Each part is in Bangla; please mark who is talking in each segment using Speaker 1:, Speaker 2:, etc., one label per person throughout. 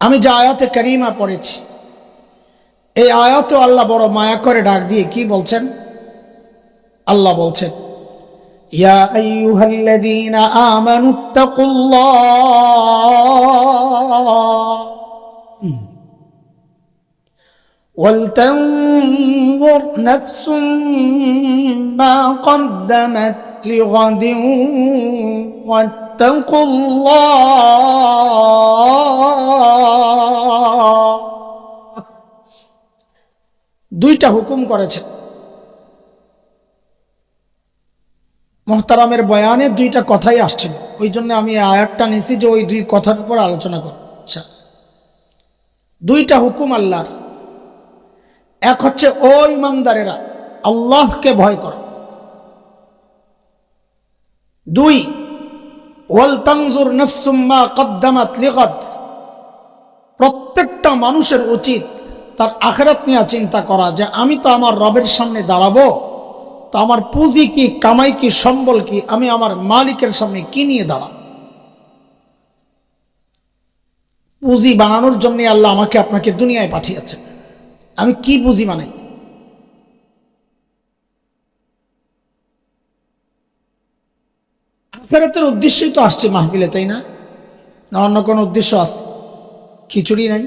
Speaker 1: আমি যে আয়াতে কারিমা পড়েছি, এই আয়াতে আল্লাহ বড় মায়া করে ডাক দিয়ে কি বলছেন? আল্লাহ বলছেন, ইয়া আইয়ুহাল্লাযীনা আমানুত্তাকুল্লাহ ওয়ালতানজুর নাফসুম মা কদ্দামাত লিগাদিন ওয়াত্তাকুল্লাহ। দুইটা হুকুম করেছেন। মুহতারামের বয়ানে দুইটা কথাই আসছিল, ওই জন্য আমি আয়াতটা নিয়েছি যে ওই দুই কথার উপর আলোচনা করব। দুইটা হুকুম আল্লাহর। এক হচ্ছে ও ইমানদারেরা, আল্লাহকে ভয় করো। দুই, ওয়াল তানজুর নাফসুম মা কদ্দামাত লিগাদ, প্রত্যেকটা মানুষের উচিত তার আখিরাত নিয়ে চিন্তা করা যে আমি তো আমার রবের সামনে দাঁড়াবো, তো আমার পুঁজি কি, কামাই কি, সম্বল কি, আমি আমার মালিকের সামনে কি নিয়ে দাঁড়াবো। পুঁজি বানানোর জন্য আল্লাহ আমাকে আপনাকে দুনিয়ায় পাঠিয়েছেন, আমি কি পুঁজি বানাইছি? আখিরাতের উদ্দেশ্যই তো আসছে মাহফিলে, তাই না? না অন্য কোনো উদ্দেশ্য আছে? খিচুড়ি নাই?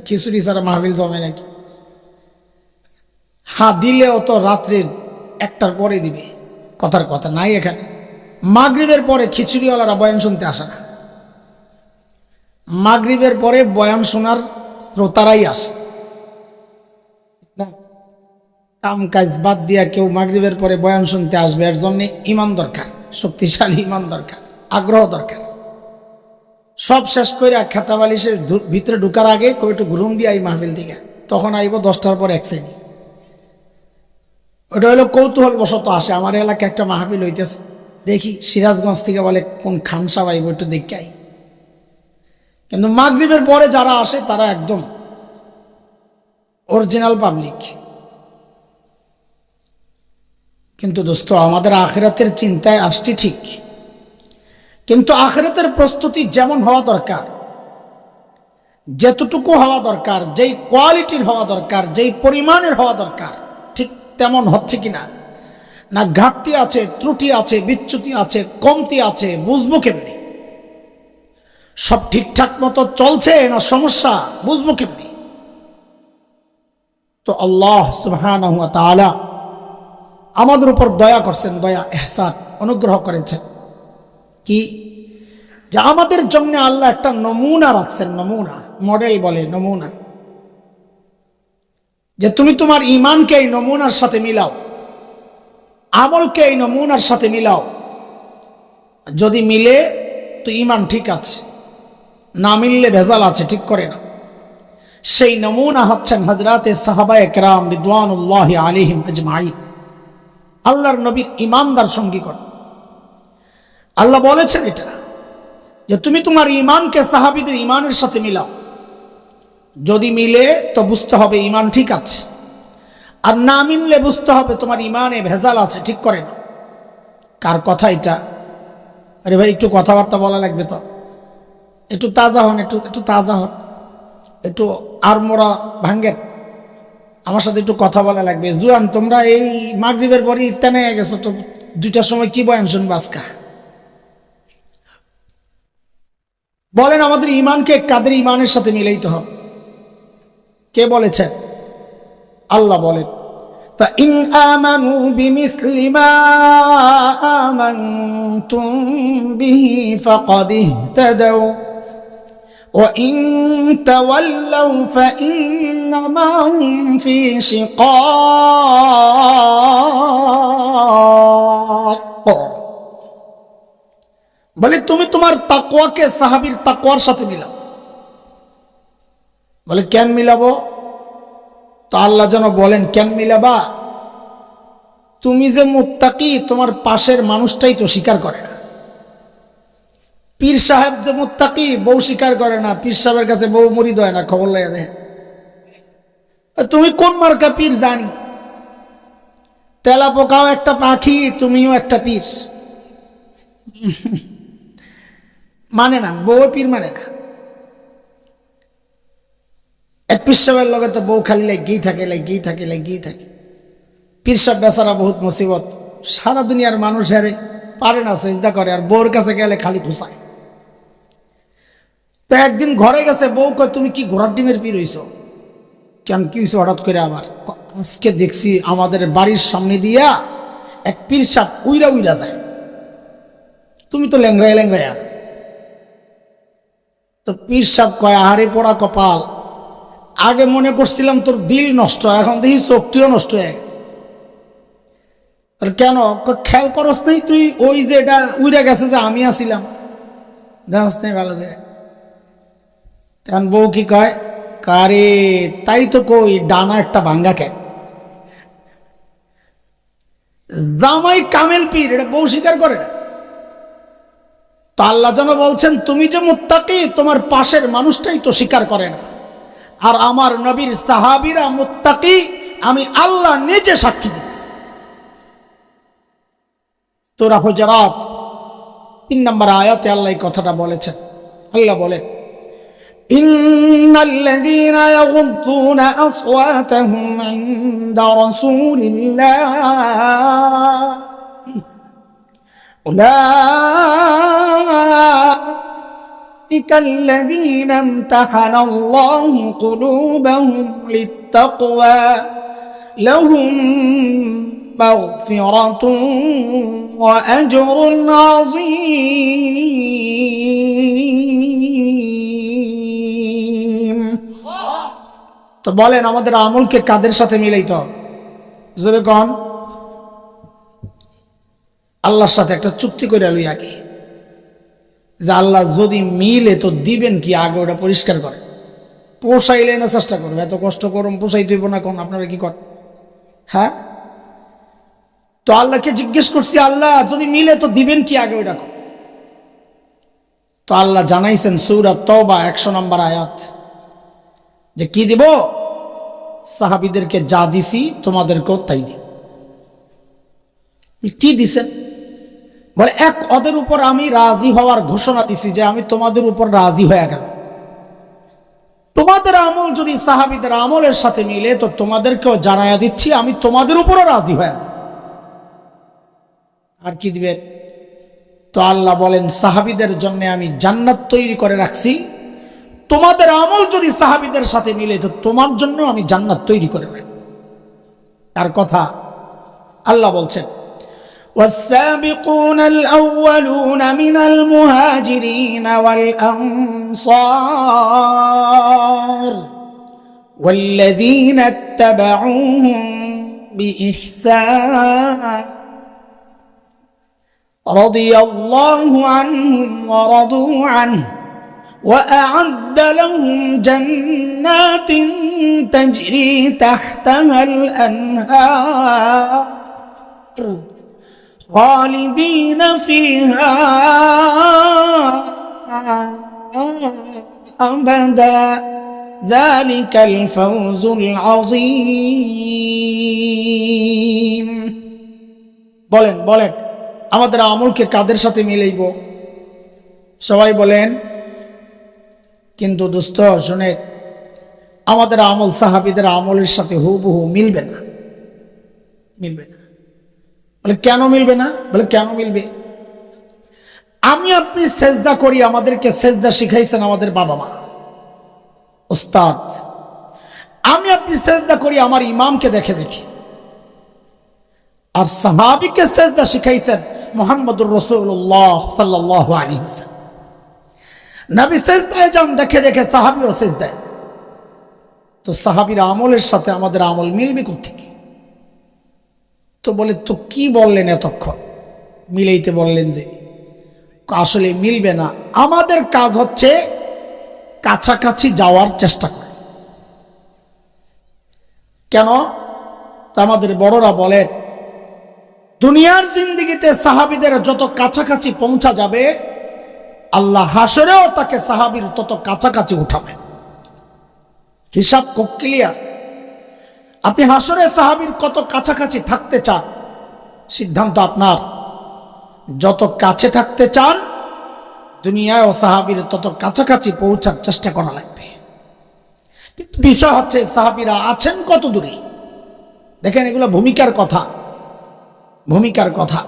Speaker 1: খিচুড়ি ছাড়া মাহফিল জমে নাকি? হ্যাঁ, দিলেও তো রাত্রে 1টার পরে দিবে, কথার কথা নাই এখানে। মাগরিবের পরে খিচুড়িওয়ালারা বয়ান শুনতে আসে না, মাগরিবের পরে বয়ান শোনার শ্রোতারাই আসে। কাম কাজ বাদ দিয়া কেউ মাগরিবের পরে বয়ান শুনতে আসবে, এর জন্য ইমান দরকার, শক্তিশালী ইমান দরকার, আগ্রহ দরকার। সব শেষ করে খাতা বালিশের ভিতরে ঢুকার আগে কেউ একটু ঘুরুম দিয়ে এই মাহফিল থেকে, তখন আইব 10টার পর 1 শ্রেণী। ওটা হলো কৌতূহল বশত আসে। আমার এলাকায় একটা মাহফিল হইতেছে, দেখি সিরাজগঞ্জ থেকে বলে কোন খান সাহেব আইব, একটু দেখে আই। কিন্তু মাগরিবের পরে যারা আসে তারা একদম অরিজিনাল পাবলিক। কিন্তু দোস্ত, আমাদের আখিরাতের চিন্তায় আসছি ঠিক, কিন্তু আখিরাতের প্রস্তুতি যেমন হওয়া দরকার, যেতটুকু হওয়া দরকার, যেই কোয়ালিটির হওয়া দরকার, যেই পরিমাণের হওয়া দরকার, ঠিক তেমন হচ্ছে কিনা, না ঘাটতি আছে, ত্রুটি আছে, বিচ্যুতি আছে, কমতি আছে, বুঝবো কেমনি? সব ঠিকঠাক মতো চলছে না সমস্যা, বুঝবো কেমনি? তো আল্লাহ সুবহানাহু ওয়া তাআলা আমাদের উপর দয়া করছেন, দয়া ইহসান অনুগ্রহ করেছেন কি, যে আমাদের জন্য আল্লাহ একটা নমুনা রাখছেন। নমুনা, মডেল বলে, নমুনা। যে তুমি তোমার ঈমানকে এই নমুনার সাথে মিলাও, আমলকে এই নমুনার সাথে মিলাও। যদি মিলে তো ঈমান ঠিক আছে, না মিললে ভেজাল আছে, ঠিক করে না। সেই নমুনা হচ্ছেন হযরতে সাহাবায়ে কেরাম রিদওয়ানুল্লাহি আলাইহিম আজমাইন, আল্লাহর নবীর ঈমানদার সঙ্গীগণ। আল্লাহ বলেছেন এটা, যে তুমি তোমার ঈমানকে সাহাবীদের ঈমানের সাথে মিলাও। যদি মিলে তো বুঝতে হবে ঈমান ঠিক আছে, আর না মিললে বুঝতে হবে তোমার ঈমানে ভেজাল আছে, ঠিক করে না। কার কথা এটা? আরে ভাই, একটু কথাবার্তা বলা লাগবে তো, একটু তাজা হন, একটু তাজা হন, একটু আড়মোড়া ভাঙ্গেন, আমার সাথে একটু কথা বলা লাগবে। জুয়ান, তোমরা এই মাগরিবের পরই টেনে গেছো, তো 2টার সময় কি বয়ান শুনবো আজকা? বলেন, আমাদের ঈমানকে কাদের ঈমানের সাথে মিলাইতে হবে? কে বলেছেন? আল্লাহ বলেন, فَإِنْ آمَنُوا بِمِثْلِ مَا آمَنْتُمْ بِهِ فَقَدِ اهْتَدَوْا وَإِنْ تَوَلَّوْا فَإِنَّمَا هُمْ فِي شِقَاقٍ। বলে তুমি তোমার তাকওয়াকে সাহাবীর তাকওয়ার সাথে মিলাও। বলে কেন মিলাবো? তো আল্লাহ যেন বলেন কেন মিলাবা? তুমি যে মুত্তাকি, তোমার পাশের মানুষটাই তো স্বীকার করে না। পীর সাহেব যে মুত্তাকি, বউ স্বীকার করে না, পীর সাহেবের কাছে বউ মুরিদ হয় না, খবর লাগে দেয়। তুমি কোন মার্কা পীর জানি? তেলা পোকাও একটা পাখি, তুমিও একটা পীর। মানে না, বউ পীর মানে না। এক পীর সাহেবের লগে তো বউ খালি লেগেই থাকে। পীর সাহেব বেচারা বহুত মুসিবত, সারা দুনিয়ার মানুষ হারে পারে না চিন্তা করে, আর বউর কাছে গেলে খালি পোষায়। তো একদিন ঘরে গেছে, বউ কয় তুমি কি ঘোড়ার ডিমের পীর হইছো? কেন, কি হয়েছে হঠাৎ করে? আবার আজকে দেখছি আমাদের বাড়ির সামনে দিয়া এক পীর সাহেব উইরা যায়, তুমি তো ল্যাংড়ায়া। তো পীর সাহেব কয় আহারে পোড়া কপাল, আগে মনে করছিলাম তোর দিল নষ্ট, এখন দেখি চোখটিও নষ্ট হয়ে গেছে। কেন? খেয়াল করস নাই তুই ওই যে এটা উইরা গেছে যে আমি আসিলাম, দেখস নাই ভালো করে? তখন বউ কি কয়, কারে তাই তো কই ডানা একটা ভাঙ্গা কেন। জামাই কামেল পীর, এটা বউ স্বীকার করে না। তা আল্লাহ যেন বলছেন তুমি যে মুত্তাকি, তোমার পাশের মানুষটাই তো স্বীকার করে না। আর আমার নবীর সাহাবীরা মুত্তাকি, আমি আল্লাহ নিজে সাক্ষী দিচ্ছি। সূরা হুজুরাত 3 নম্বর আয়াতে আল্লাহ এই কথাটা বলেছেন। আল্লাহ বলেন, ইন্নাল্লাযীনা ইয়াগুদ্দুনা আসওয়াতাহুম ইনদা রাসূলিল্লাহ উলাইকা আল্লাযীনা ইমতাহানা আল্লাহু কুলুবাহুম লিত্তাকওয়া লাহুম মাগফিরাতুন ওয়া আজরুন আযীম। তো বলেন আমাদের আমলকে কাদের সাথে মিলাইতে হবে? জোরে কোন? আল্লাহর সাথে একটা চুক্তি করে লই আগে, যে আল্লাহ যদি মিলে তো দিবেন কি, আগে ওটা পরিষ্কার করে পোষাইলে না চেষ্টা করবো। এত কষ্ট করুন পোষাই তুইব না, কোন আপনারা কি কর? হ্যাঁ, তো আল্লাহকে জিজ্ঞেস করছি আল্লাহ যদি মিলে তো দিবেন কি, আগে ওটা কর। তো আল্লাহ জানাইছেন সূরা তাওবা 100 নম্বর আয়াত, যে কি দিব? সাহাবীদেরকে যা দিছি তোমাদেরকেও তাই দিব। কি দিছেন? বলে এক, ওদের উপর আমি রাজি হওয়ার ঘোষণা দিছি, যে আমি তোমাদের উপর রাজি হয়ে গেলাম। তোমাদের আমল যদি সাহাবীদের আমলের সাথে মিলে তো তোমাদেরকেও জানাইয়া দিচ্ছি আমি তোমাদের উপরও রাজি হয়ে গেলাম। আর কি দিবেন? তো আল্লাহ বলেন সাহাবীদের জন্য আমি জান্নাত তৈরি করে রাখছি, তোমাদের আমল যদি সাহাবীদের সাথে মিলে তো তোমার জন্য আমি জান্নাত তৈরি করে রাখি। আর কথা আল্লাহ বলছেন, والسابقون الأولون من المهاجرين والأنصار والذين اتبعوهم بإحسان رضي الله عنهم ورضوا عنه وأعد لهم جنات تجري تحتها الأنهار خالدين فيها أبدا ذلك الفوز العظيم। বলেন বলেন আমাদের আমলকে কাদের সাথে মিলাইব? সবাই বলেন। কিন্তু দোস্ত শুনে, আমাদের আমল সাহাবীদের আমলের সাথে হুবহু মিলবে না, মিলবে না। বলে কেন মিলবে না? বলে কেন মিলবে? আমি আপনি সেজদা করি, আমাদেরকে সেজদা শিখাইছেন আমাদের বাবা মা উস্তাদ। আমি আপনি সেজদা করি আমার ইমামকে দেখে দেখে, আর সাহাবীকে সেজদা শিখাইছেন মুহাম্মদুর রাসূলুল্লাহ সাল্লাল্লাহু আলাইহি ওয়াসাল্লাম। নবী সেজদায় যান দেখে দেখে সাহাবীও সেজদায়। তো সাহাবীর আমলের সাথে আমাদের আমল মিলবে কোত্থেকে? তো বলে তো কি বললেন এতক্ষণ? মিলাইতে বললেন যে, আসলে মিলবে না। আমাদের কাজ হচ্ছে কাছাকাছি যাওয়ার চেষ্টা করে। কেন? তা আমাদের বড়রা বলেন, দুনিয়ার জিন্দেগিতে সাহাবীদের যত কাছাকাছি পৌঁছা যাবে, আল্লাহ হাসরেও তাকে সাহাবীর তত কাছাকাছি উঠাবে। হিসাব খুব ক্লিয়ার। আপনি হাসরে সাহাবীর কত কাছাকাছি থাকতে চান, সিদ্ধান্ত আপনার। যত কাছে থাকতে চান দুনিয়ায় ও সাহাবীর তত কাছাকাছি পৌঁছার চেষ্টা করা লাগবে। কিন্তু বিষয় হচ্ছে সাহাবীরা আছেন কত দূরে। দেখেন, এগুলো ভূমিকার কথা, ভূমিকার কথা।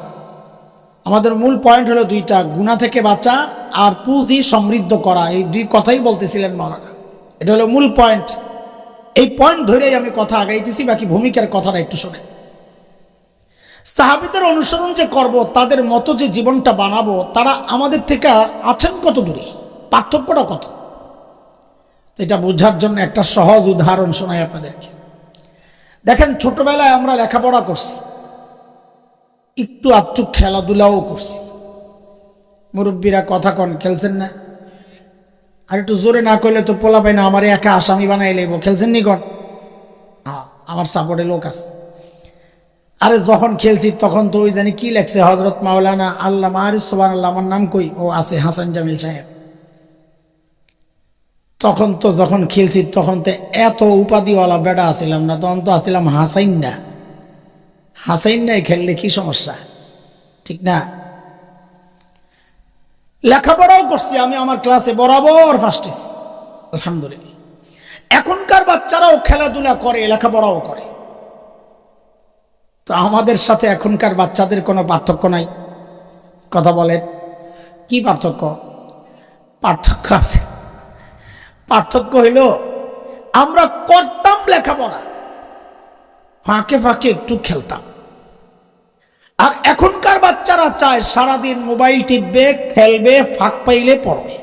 Speaker 1: আমাদের মূল পয়েন্ট হলো দুইটা, গুনাহ থেকে বাঁচা আর পুঁজি সমৃদ্ধ করা। এই দুই কথাই বলতেছিলেন মাওলানা, এটা হলো মূল পয়েন্ট। এই পয়েন্ট ধরেই আমি কথা আগাইতেছি, বাকি ভূমিকার কথাটা একটু শোনেন। সাহাবীদের অনুসরণ যে করব, তাদের মতো যে জীবনটা বানাবো, তারা আমাদের থেকে আছেন কত দূরে, পার্থক্যটা কত। এটা বোঝার জন্য একটা সহজ উদাহরণ শোনাই আপনাদেরকে। দেখেন, ছোটবেলায় আমরা লেখাপড়া করছি, একটু আধটু খেলাধুলাও করছি। মুরব্বীরা কথা কন, খেলছেন না? আর একটু জোরে না করলে তো পোলা পাই না, আমার একা আসামি বানাই লেব। খেলছেন নি কন? আমার সাপোর্টে লোক আছে। আরে যখন খেলছি তখন তো ওই জানি কি লেখছে, হযরত মাওলানা আল্লামা আরিফ সুবহানাল্লাহ, আমার নাম কই, ও আছে হাসান জামিল সাহেব। তখন তো যখন খেলছি তখন তো এত উপাধিওয়ালা বেড়া আসিলাম না, তখন তো আসিলাম হাসাইন না। হাসাইন নাই খেললে কি সমস্যা, ঠিক না? লেখাপড়াও করছি আমি, আমার ক্লাসে বরাবর ফার্স্ট হইছি, আলহামদুলিল্লাহ। এখনকার বাচ্চারাও খেলাধুলা করে, লেখাপড়াও করে। তো আমাদের সাথে এখনকার বাচ্চাদের কোনো পার্থক্য নাই। কথা বলেন, কি পার্থক্য? পার্থক্য আছে। পার্থক্য হইল, আমরা করতাম লেখাপড়া, ফাঁকে ফাঁকে একটু খেলতাম। আর এখনকার বাচ্চারা চায় সারাদিন মোবাইল টিপবে, খেলবে, ফাঁক পাইলে পড়বে।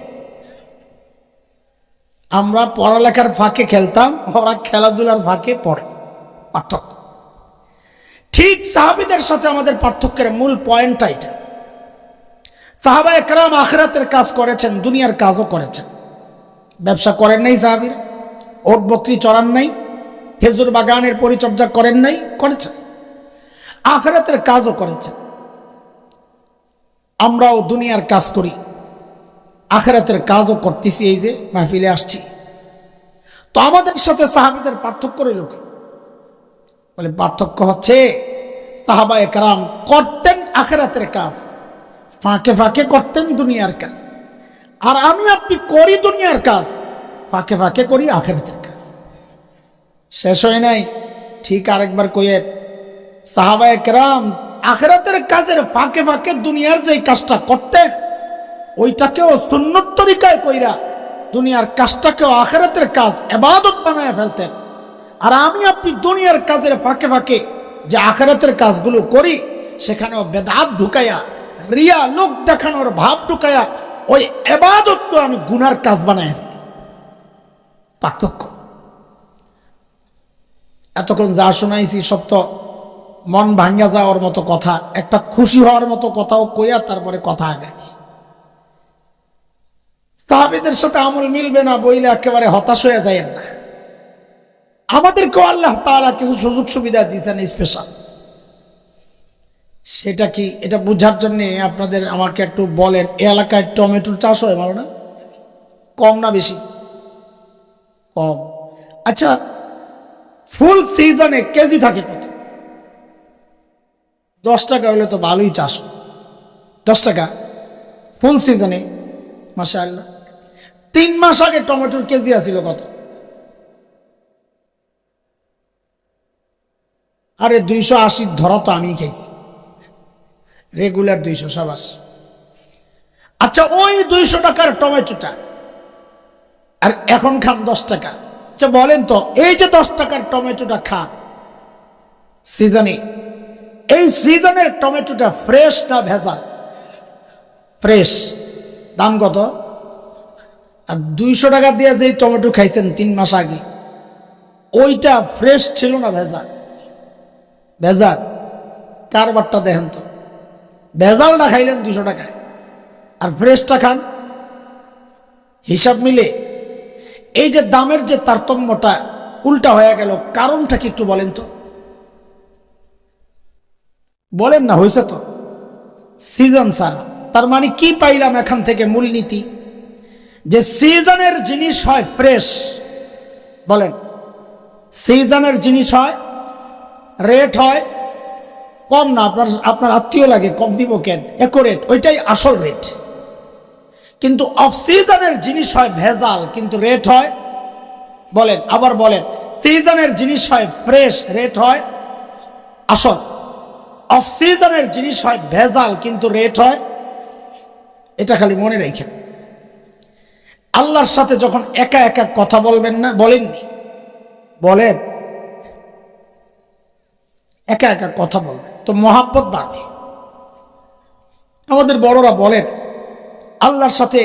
Speaker 1: আমরা পড়ালেখার ফাঁকে খেলতাম, ওরা খেলাধুলার ফাঁকে পড়ে। পার্থক্য ঠিক সাহাবীদের সাথে আমাদের পার্থক্যের মূল পয়েন্টটা এটা। সাহাবায়ে কেরাম আখিরাতের কাজ করেছেন, দুনিয়ার কাজও করেছেন। ব্যবসা করেন নাই সাহাবীরা, ওট বকরি চড়ান নাই, খেজুর বাগানের পরিচর্যা করেন নাই, করেছেন। আখিরাতের কাজও করেছেন। আমরাও দুনিয়ার কাজ করি, আখিরাতের কাজও করতেছি, এই যে মাহফিলে আসছি। তো আমাদের সাথে সাহাবীদের পার্থক্য রইল কি? বলে পার্থক্য হচ্ছে, সাহাবায়ে কেরাম করতেন আখিরাতের কাজ, ফাঁকে ফাঁকে করতেন দুনিয়ার কাজ। আর আমি আপনি করি দুনিয়ার কাজ, ফাঁকে ফাঁকে করি আখিরাতের কাজ। শেষ হয় নাই? ঠিক আরেকবার কইয়ের, সাহাবায়ে কেরাম আখিরাতের কাজের ফাঁকে ফাঁকে দুনিয়ার যে কাজটা করতেন, ওইটাকেও সুন্নত তরিকায় কইরা দুনিয়ার কাজটাকেও আখিরাতের কাজ, ইবাদত বানায় ফেলতেন। আর আমি আপনি দুনিয়ার কাজের ফাঁকে ফাঁকে যে আখিরাতের কাজগুলো করি, সেখানেও বেদাত ঢুকাইয়া, রিয়া, লোক দেখানোর ভাব ঢুকাইয়া ওই ইবাদতকে আমি গুনার কাজ বানায় ফেলি। পার্থক্য। এতক্ষণ যা শোনাইছি সব তো মন ভাঙ্গা যাওয়ার মতো কথা, একটা খুশি হওয়ার মতো কথাও কইয়া তারপরে কথা আগাই। সাহাবীদের সাথে আমল মিলবে না বইলে একেবারে হতাশ হয়ে যায় না। আমাদেরকেও আল্লাহ তাআলা কিছু সুযোগ সুবিধা দিয়েছেন স্পেশাল। সেটা কি, এটা বোঝার জন্য আপনাদের আমাকে একটু বলেন, এই এলাকায় টমেটোর চাষ হয় ভালো না? কম না বেশি? কম। আচ্ছা, ফুল সিজনে কেজি থাকে কত? 10 টাকা হলে তো ভালোই চাষ। 10 টাকা ফুল সিজনে, মাশাআল্লাহ। 3 মাস আগে টমেটোর কেজি আসিল কত? আরে 280 ধরা তো আমি খাইছি, রেগুলার 200, সাবাস। আচ্ছা, ওই 200 টাকার টমেটোটা আর এখন খান 10 টাকা। আচ্ছা বলেন তো, এই যে 10 টাকার টমেটোটা খান সিজনে, এই সিজনের টমেটোটা ফ্রেশ না ভেজাল? ফ্রেশ। দাম কত? আর 200 টাকা দিয়ে যে টমেটো খাইছেন 3 মাস আগে, ওইটা ফ্রেশ ছিল না ভেজাল? ভেজাল। কারবারটা দেখেন তো, ভেজালটা খাইলেন 200 টাকায় আর ফ্রেশটা খান, হিসাব মিলে এই যে দামের যে তারতম্যটা উল্টা হয়ে গেল, কারণটা কি একটু বলেন তো? বলেন না, হয়েছে তো সিজন ছাড়া। তার মানে কি পাইলাম এখান থেকে মূলনীতি? যে সিজনের জিনিস হয় ফ্রেশ। বলেন, সিজনের জিনিস হয়, রেট হয় কম না, আপনার আত্মীয় লাগে কম দিব কেন, একো রেট, ওইটাই আসল রেট। কিন্তু অফ সিজনের জিনিস হয় ভেজাল, কিন্তু রেট হয়, বলেন আবার বলেন, সিজনের জিনিস হয় ফ্রেশ, রেট হয় আসল। অফ সিজনের জিনিস হয় ভেজাল, কিন্তু রেট হয়, এটা খালি মনে রাখেন। আল্লাহর সাথে যখন একা একা কথা বলবেন না, বলেননি, বলেন একা একা কথা বলবেন তো মহাব্বত বাড়বে। আমাদের বড়রা বলেন আল্লাহর সাথে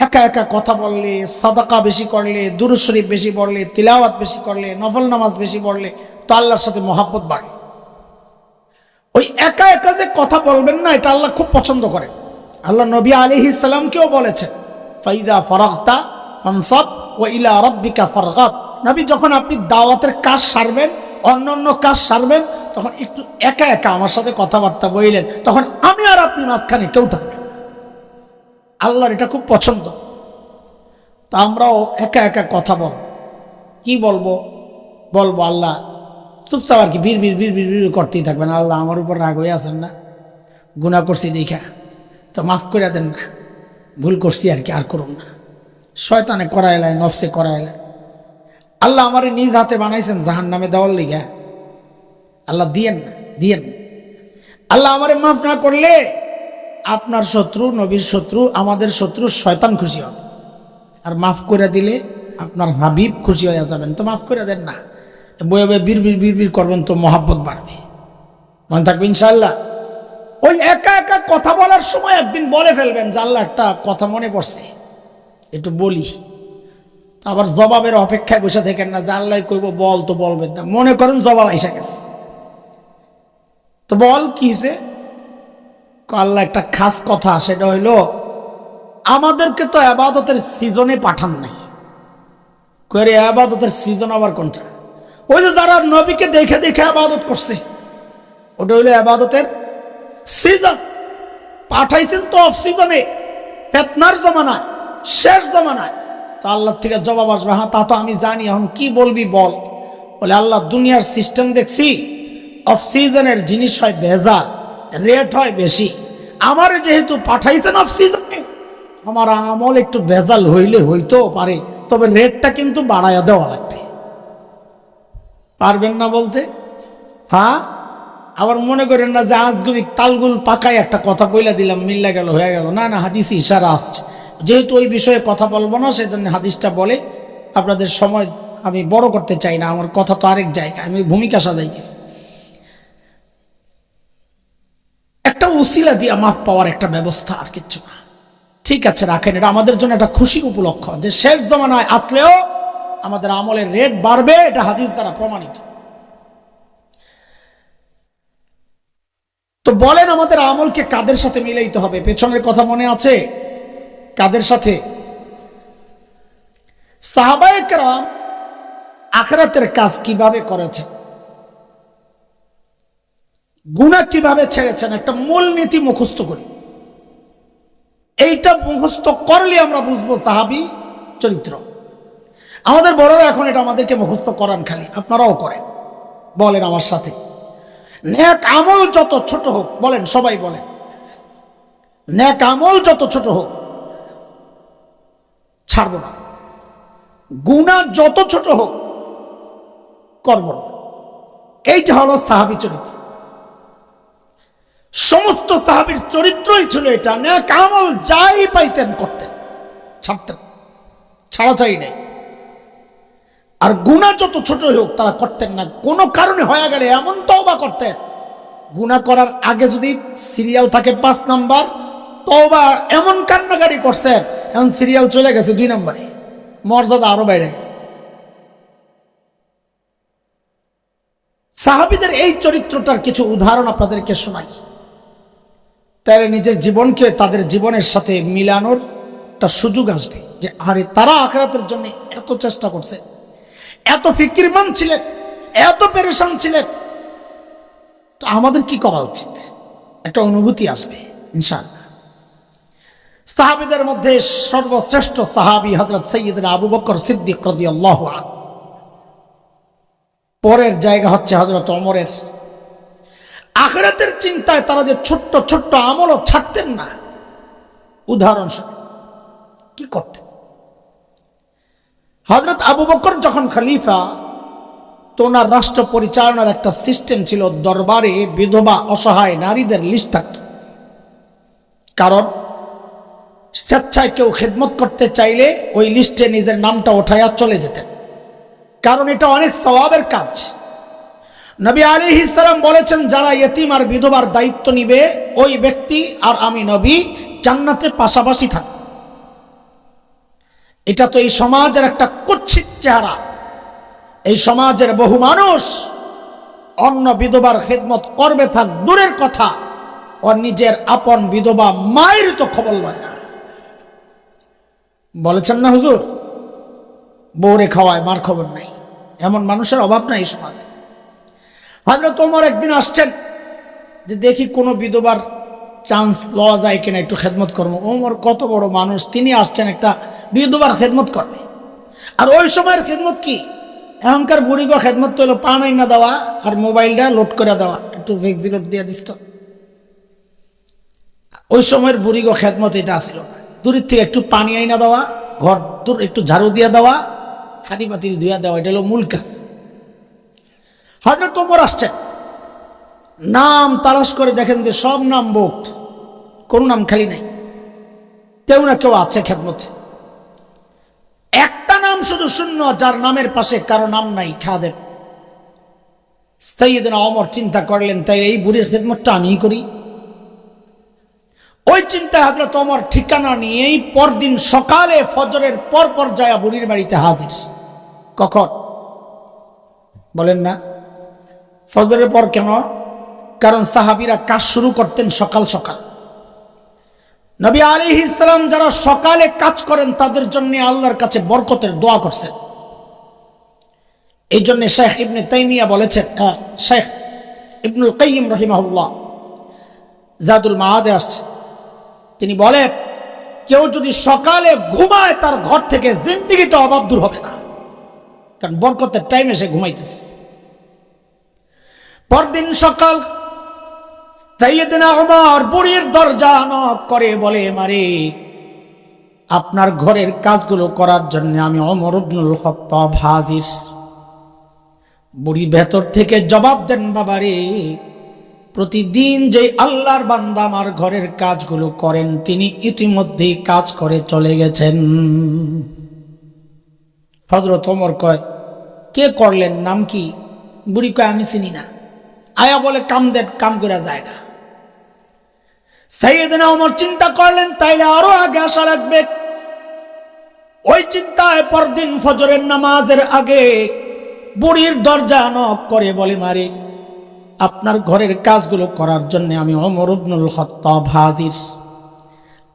Speaker 1: একা একা কথা বললে, সাদাকা বেশি করলে, দুরূদ শরীফ বেশি পড়লে, তিলাওয়াত বেশি করলে, নফল নামাজ বেশি পড়লে তো আল্লাহর সাথে মহাব্বত বাড়ে। ওই একা একা যে কথা বলবেন না, এটা আল্লাহ খুব পছন্দ করেন। আল্লাহ নবী আলাইহিস সালামকেও বলেছেন, ফাইদা ফারাগতা ফানসাব ওয়া ইলা রাব্বিকা ফারগাব। নবী, যখন আপনি দাওয়াতের কাজ সারবেন, অন্যান্য কাজ সারবেন, তখন একটু একা একা আমার সাথে কথাবার্তা বললেন, তখন আমি আর আপনি মাঝখানে কেউ থাকবেন। আল্লাহর এটা খুব পছন্দ। তা আমরাও একা একা কথা বলবো। কি বলবো? বলবো আল্লাহ, চুপচাপ আর কি বীর বীর বীর বীর বীর করতেই থাকবেন। আল্লাহ আমার উপর রাগ হয়ে আছেন না, গুনাহ করছি দেখা তো মাফ করে দেন না, ভুল করছি আর কি, আর করুন না। শয়তানে করাইলায়, নফসে করাইলায়। আল্লাহ আমারে নিজ হাতে বানাইছেন জাহান্নামে দেওয়ার লিগা। আল্লাহ দিয়েন না, দিয়েন। আল্লাহ আমারে মাফ না করলে আপনার শত্রু, নবীর শত্রু, আমাদের শত্রু শয়তান খুশি হবে। আর মাফ করে দিলে আপনার হাবিব খুশি হয়ে যাবেন। তো মাফ করে দেন না, বয়ে বয়ে বীর বীর বীর বীর করবেন, তো মহাব্বত বাড়বে। মনে থাকবে ইনশাআল্লাহ। ওই একা একা কথা বলার সময় একদিন বলে ফেলবেন যে আল্লাহ একটা কথা মনে পড়ছে, একটু বলি। আবার জবাবের অপেক্ষায় বসে থাকেন না যে আল্লাহ কইব বল, তো বলবেন না। মনে করেন জবাব এসে গেছে, তো বল কি হয়েছে? আল্লাহ একটা খাস কথা, সেটা হইল আমাদেরকে তো ইবাদতের সিজনে পাঠান নাই। করে ইবাদতের সিজন আবার কোনটা? ওই যে যারা নবীকে দেখে দেখে ইবাদত করছে, ওটা হইল ইবাদতের সিজন। পাঠাইছেন তো অফ সিজনে, ফিতনার জমানায়, শেষ জমানায়। তো আল্লাহ থেকে জবাব আসবে, হ্যাঁ তা তো আমি জানি, এখন কি বলবি বল। বলে আল্লাহ, দুনিয়ার সিস্টেম দেখছি, অফ সিজনের জিনিস হয় ভেজাল, রেট হয় বেশি। আমার যেহেতু পাঠাইছেন অফ সিজনে, আমার আমল একটু ভেজাল হইলে হইতেও পারে, তবে রেটটা কিন্তু বাড়াইয়া দেওয়া লাগবে। পারবেন না বলতে? হ্যাঁ। আবার মনে করেন না যে আজগুবি তালগুল পাকায় একটা কথা বইলা দিলাম, মিল্লা গেল, হয়ে গেল। না না, হাদিস ইশারা আসছে। যেহেতু ওই বিষয়ে কথা বলবো না, সেজন্য হাদিসটা বলে আপনাদের সময় আমি বড় করতে চাই না। আমার কথা তো আরেক জায়গায়, আমি ভূমিকা সাজাইতেছি। একটা উসিলা দিয়া মাফ পাওয়ার একটা ব্যবস্থা, আর কিচ্ছু না। ঠিক আছে, রাখেন। এটা আমাদের জন্য একটা খুশি উপলক্ষ যে শেষ জমানায় আসলেও আমাদের আমলের রেট বাড়বে, এটা হাদিস দ্বারা প্রমাণিত। তো বলেন, আমাদের আমলকে কাদের সাথে মিলাইতে হবে? পেছনের কথা মনে আছে? কাদের সাথে? সাহাবায়ে কেরাম আখিরাতের কাজ কিভাবে করেছেন, গুনাহ কিভাবে ছেড়েছেন, একটা মূলনীতি মুখস্থ করি। এইটা মুখস্থ করলে আমরা বুঝবো সাহাবী চরিত্র। আমাদের বড়রা এখন এটা আমাদেরকে মুখস্থ করান, খালি আপনারাও করেন। বলেন আমার সাথে, নেক আমল যত ছোট হোক, বলেন সবাই বলেন, নেক আমল যত ছোট হোক ছাড়ব না, গুনাহ যত ছোট হোক করব না। এইটা হলো সাহাবী চরিত্র। সমস্ত সাহাবীর চরিত্রই ছিল এটা। নেক আমল যাই পাইতেন করতেন, ছাড়তেন, ছাড়াছাড়ি নেই। আর গুনাহ যত ছোট হোক তারা করতেন না। কোনো কারণে হয়ে গেলে এমন তওবা করতেন, গুনাহ করার আগে যদি সিরিয়াল থাকে 5 নাম্বার, তওবা এমন কান্নাকাটি করছেন, এখন সিরিয়াল চলে গেছে 2 নম্বরে, মর্যাদা আরো বেড়ে গেছে। সাহাবীদের এই চরিত্রটার কিছু উদাহরণ আপনাদেরকে শোনাই, তাহলে নিজের জীবনকে তাদের জীবনের সাথে মিলানোর একটা সুযোগ আসবে যে আরে তারা আখিরাতের জন্য এত চেষ্টা করছে, এত ফিকিরমান ছিলেন, এত পেরেশান ছিলেন, তো আমাদের কি করা উচিত? একটা অনুভূতি আসবে ইনশাআল্লাহ। সাহাবীদের মধ্যে সর্বশ্রেষ্ঠ সাহাবী হযরত সাইয়্যিদনা আবু বকর সিদ্দিক রাদিয়াল্লাহু আনহু। পরের জায়গা হচ্ছে হযরত ওমরের। আখিরাতের চিন্তায় তারা যে ছোট্ট ছোট্ট আমলও ছাড়তেন না। উদাহরণস্বরূপ কি করতেন? হযরত আবু বকর যখন খলিফা, তো ওনার রাষ্ট্র পরিচালনার একটা সিস্টেম ছিল, দরবারে বিধবা অসহায় নারীদের লিস্ট থাকত। কারণ স্বেচ্ছায় কেউ খেদমত করতে চাইলে ওই লিস্টে নিজের নামটা ওঠাইয়া চলে যেতেন, কারণ এটা অনেক সওয়াবের কাজ। নবী আলাইহিস সালাম বলেছেন, যারা ইয়েতিম আর বিধবার দায়িত্ব নিবে, ওই ব্যক্তি আর আমি নবী জান্নাতে পাশাপাশি থাকবে। এটা তো এই সমাজের একটা কুৎসিত চেহারা। এই সমাজের বহু মানুষ অন্য বিধবার খেদমত করবে থাক দূরের কথা, ও নিজের আপন বিধবা মায়ের তো খবর লয় না। বলেছেন না হুজুর, বউরে খাওয়ায় মার খবর নাই। এমন মানুষের অভাব নাই এই সমাজে। হযরত ওমর একদিন আসছেন যে দেখি কোনো বিধবার চান্স লওয়া যায় কিনা, একটু খেদমত করবো। ওমর কত বড় মানুষ, তিনি আসছেন একটা বিধবার খেদমত করবে। আর ওই সময়ের খেদমত কি, এখনকার বুড়িগো খেদমত তো হলো পান আইনা দেওয়া আর মোবাইলটা লোড করে দেওয়া, একটু ভেক্সি লোড দিয়ে দিস তো। ওই সময়ের বুড়িগো খেদমত এটা আসছিল না। দূরের থেকে একটু পানি আইনা দেওয়া, ঘর দূর একটু ঝাড়ু দিয়ে দেওয়া, হাঁড়ি পাতিল ধুয়া দেওয়া, এটা হলো মূল কাজ। হযরত ওমর আসছেন, নাম তালাশ করে দেখেন যে সব নাম বুকড, কোন নাম খালি নাই। কেউ না কেউ আছে খেদমতে। একটা নাম শুধু শূন্য, যার নামের পাশে কারো নাম নাই, খাদেম। সাইয়েদনা ওমর চিন্তা করলেন, তাই এই বুড়ির খেদমতটা আমিই করি। ওই চিন্তায় হযরত ওমর ঠিকানা নিয়েই পরদিন সকালে ফজরের পর যায় বুড়ির বাড়িতে হাজির। কখন বলেন না? ফজরের পর। কেন? কারণ সাহাবীরা কাজ শুরু করতেন সকাল সকাল। নবী আলাইহিস সালাম যারা সকালে কাজ করেন তাদের জন্য আল্লাহর কাছে বরকতের দোয়া করছেন। এই জন্য শেখ ইবনে তাইমিয়া বলেছেন, শেখ ইবনুল কাইয়িম রাহিমাহুল্লাহ জাদুল মাআদে আসছে, তিনি বলেন, কেউ যদি সকালে ঘুমায় তার ঘর থেকে জিন্দেগিতে অভাব দূর হবে না, কারণ বরকতের টাইমে সে ঘুমাইতেছে। পরদিন সকাল সাইয়েদনা ওমর বুড়ির দরজা নক করে বলে, মারে আপনার ঘরের কাজগুলো করার জন্য আমি ওমর ইবনুল খাত্তাব হাজির। বুড়ি ভেতর থেকে জবাব দেন, বাবারে প্রতিদিন যে আল্লাহর বান্দা আমার ঘরের কাজগুলো করেন, তিনি ইতিমধ্যেই কাজ করে চলে গেছেন। হযরত ওমর কয়, কে করলেন, নাম কি? বুড়ি কয়, আমি চিনি না। আয়া বলে, কাম দেন, কাম করে যায় না। সাইয়েদনা ওমর চিন্তা করলেন, তাইলে আরো আগে আসা লাগবে। ওই চিন্তায় পরদিন ফজরের নামাজের আগে বুড়ির দরজা নক করে বলে, মারে আপনার ঘরের কাজগুলো করার জন্য আমি ওমর ইবনুল খাত্তাব হাজির।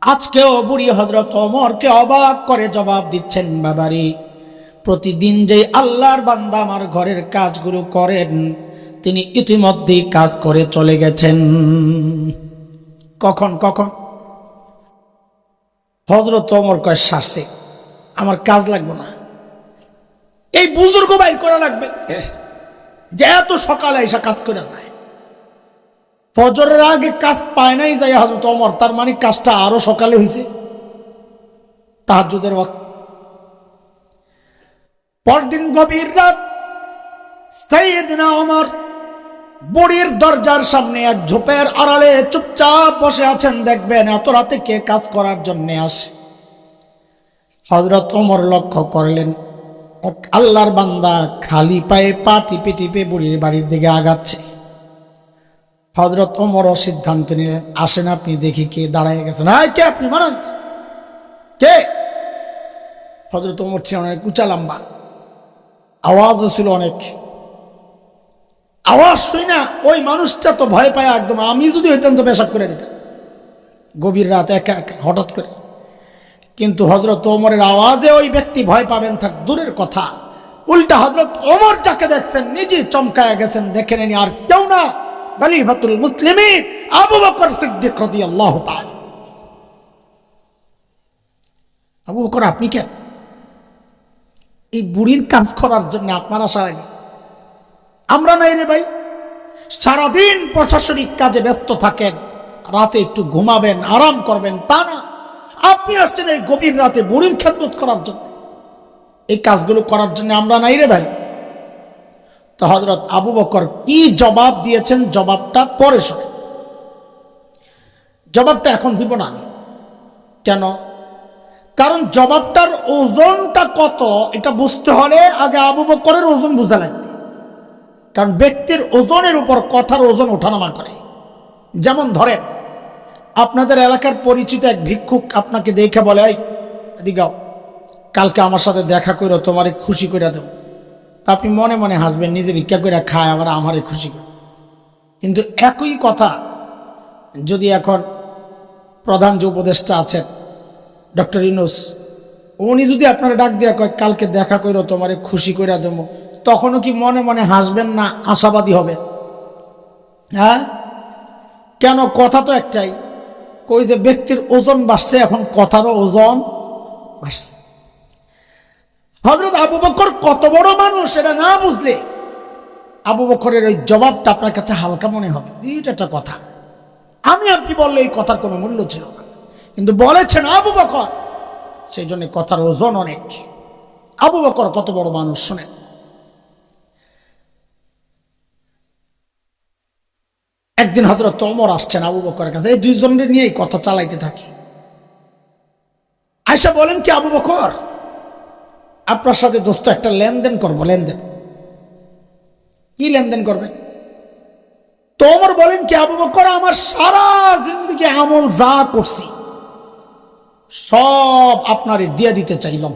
Speaker 1: আজকেও বুড়ি হযরত ওমরকে অবাক করে জবাব দিচ্ছেন, বাবারে প্রতিদিন যে আল্লাহর বান্দা আমার ঘরের কাজগুলো করেন, তিনি ইতিমধ্যেই কাজ করে চলে গেছেন। কখন কখন? হযরত ওমর কয়, শাসে আমার কাজ লাগবে না, এই বুজুর্গ বাইর করা লাগবে যে এত সকালে এসে কাজ করে যায়। ফজরের আগে কাজ পায় নাই যায় হযরত ওমর, তার মানে কাজটা আরো সকালে হয়েছে, তাহাজ্জুদের ওয়াক্ত। পরদিন গভীর রাত সাইয়েদনা ওমর বুড়ির দরজার সামনে এক ঝোপের আড়ালে চুপচাপ বসে আছেন। দেখবেন এত রাতে কে কাজ করার জন্য আসে। হযরত ওমর লক্ষ্য করলেন, আল্লাহর বান্দা খালি পায়ে পা টিপে টিপে বুড়ির বাড়ির দিকে আগাচ্ছে। হযরত ওমরও সিদ্ধান্ত নিলেন, আসেন আপনি দেখি কে দাঁড়ায় গেছেন। কে আপনি? মানান কে? হযরত ওমর ছিলেন অনেক উঁচা লম্বা, আওয়াজও ছিল অনেক। আওয়াজ শুই না ওই মানুষটা তো ভয় পায় একদম, আমি যদি হইতাম তো পেশাব করে দিতাম গভীর রাত একা একা হঠাৎ করে। কিন্তু হযরত ওমরের আওয়াজে ওই ব্যক্তি ভয় পাবেন থাক দূরের কথা, উল্টা হযরত ওমর যাকে দেখছেন নিজে চমকায় গেছেন। দেখে নেন আর কেউ না, খলিফাতুল মুসলিমিন আবু বকর সিদ্দিক রাদিয়াল্লাহু তাআলা। আবু বকর, আপনি কেন এই বুড়ির কাজ করার জন্য আপনার আশা লাগে? আমরা নাই রে ভাই, সারাদিন প্রশাসনিক কাজে ব্যস্ত থাকেন, রাতে একটু ঘুমাবেন, আরাম করবেন, তা না। আপনি আসছেন এই গভীর রাতে বুড়ির খেদমত করার জন্য, এই কাজগুলো করার জন্য আমরা নাই রে ভাই। তো হযরত আবু বকর কি জবাব দিয়েছেন, জবাবটা পরে শুনে। জবাবটা এখন দিব না আমি। কেন? কারণ জবাবটার ওজনটা কত এটা বুঝতে হলে আগে আবু বকরের ওজন বোঝা লাগবে। কারণ ব্যক্তির ওজনের উপর কথার ওজন ওঠানামা করে। যেমন ধরেন, আপনাদের এলাকার পরিচিত এক ভিক্ষুক আপনাকে দেখে বলে, এই এদিকে আও, কালকে আমার সাথে দেখা করে তোমারে খুশি করে দেব। তা আপনি মনে মনে হাসবেন, নিজে ভিক্ষা করে খায় আবার আমারে খুশি করে। কিন্তু একই কথা যদি এখন প্রধান যে উপদেষ্টা আছেন ডক্টর ইউনূস, উনি যদি আপনারা ডাক দিয়া কয় কালকে দেখা করো তোমারে খুশি করে দেব, তখনও কি মনে মনে হাসবেন না আশাবাদী হবে? হ্যাঁ, কেন? কথা তো একটাই, কই যে ব্যক্তির ওজন বাড়ছে, এখন কথারও ওজন বাড়ছে। হযরত আবু বকর কত বড় মানুষ এটা না বুঝলে আবু বকরের ওই জবাবটা আপনার কাছে হালকা মনে হবে, এটা একটা কথা। আমি আপনি বললে এই কথার কোনো মূল্য ছিল না, কিন্তু বলেছেন আবু বকর, সেই জন্য কথার ওজন অনেক। আবু বকর কত বড় মানুষ শুনেন। একদিন হযরত ওমর আসছেন আবু বকরের কাছে, এই দুইজনের নিয়ে এই কথা চালাইতে থাকি। আয়েশা বলেন, কি আবু বকর, আপনার সাথে দোস্ত একটা লেনদেন করবো। লেনদেন? কি লেনদেন করবেন? তো ওমর বলেন, কি আবু বকর, আমার সারা জিন্দেগি আমল যা করছি সব আপনারে দিয়ে দিতে চাইলাম।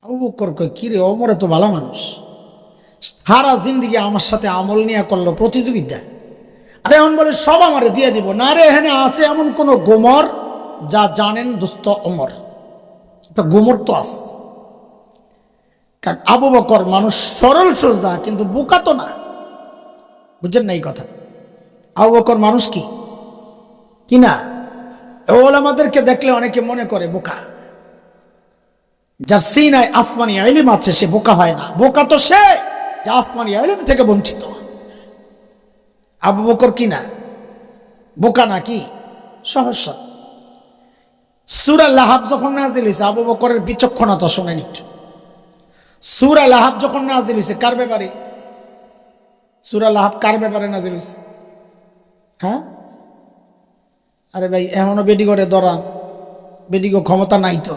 Speaker 1: আবু বকর কয়, কি রে, ওমর তো ভালো মানুষ, সারা জিন্দেগি আমার সাথে আমল নিয়ে করলো প্রতিযোগিতা, আরে এখন বলে সব আমারে দিয়ে দিব। না রে, এখানে আছে এমন কোন গোমর যা জানেন দোস্ত ওমর, একটা গোমর তো আছে। কারণ আবু বকর মানুষ সরল সোজা, কিন্তু বোকা তো না। বুঝছেন না এই কথা? আবু বকর মানুষ কি না? ওলামাদেরকে দেখলে অনেকে মনে করে বোকা। যার সিনায় আসমানি ইলম আছে সে বোকা হয় না। বোকা তো সে যে আসমানি ইলম থেকে বঞ্চিত। আবু বকর কি না বোকা? নাকি সহজ। সূরা লাহাব যখন নাজিল হয়েছে, আবু বকরের বিচক্ষণতা শোনেন একটু। সূরা লাহাব যখন নাজিল হয়েছে কার ব্যাপারে? সূরা লাহাব কার ব্যাপারে নাজিল হয়েছে? হ্যাঁ, আরে ভাই, এমনও বেডি করে দরান, বেডিগো ক্ষমতা নাই তো,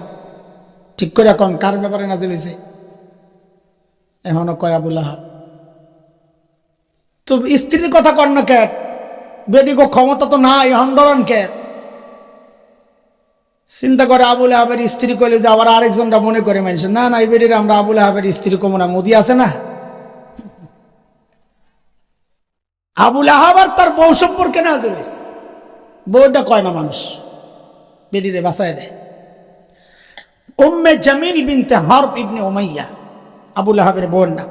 Speaker 1: ঠিক করে এখন কার ব্যাপারে নাজিল হয়েছে? এখনো কয় আবু লাহাব। তো স্ত্রীর কথা কর না কে? বেডিগো ক্ষমতা তো নাই, এখন ডরান কে? চিন্তা করে আবু লাহাবের স্ত্রী কইলে যে আবার আরেকজনটা মনে করে মানুষ, না না, এই বেডির আমরা আবু লাহাবের স্ত্রী কমো না, মোদি আছে না। আবু লাহাব আর তার বউ সম্পর্কে নাজিল হয়েছে। বউটা কয় না মানুষ, বেডিরে বাঁচায় দেয়। উম্মে জামিল বিনতে হারব ইবনে উমাইয়া, আবু লাহাবের বোন নাম।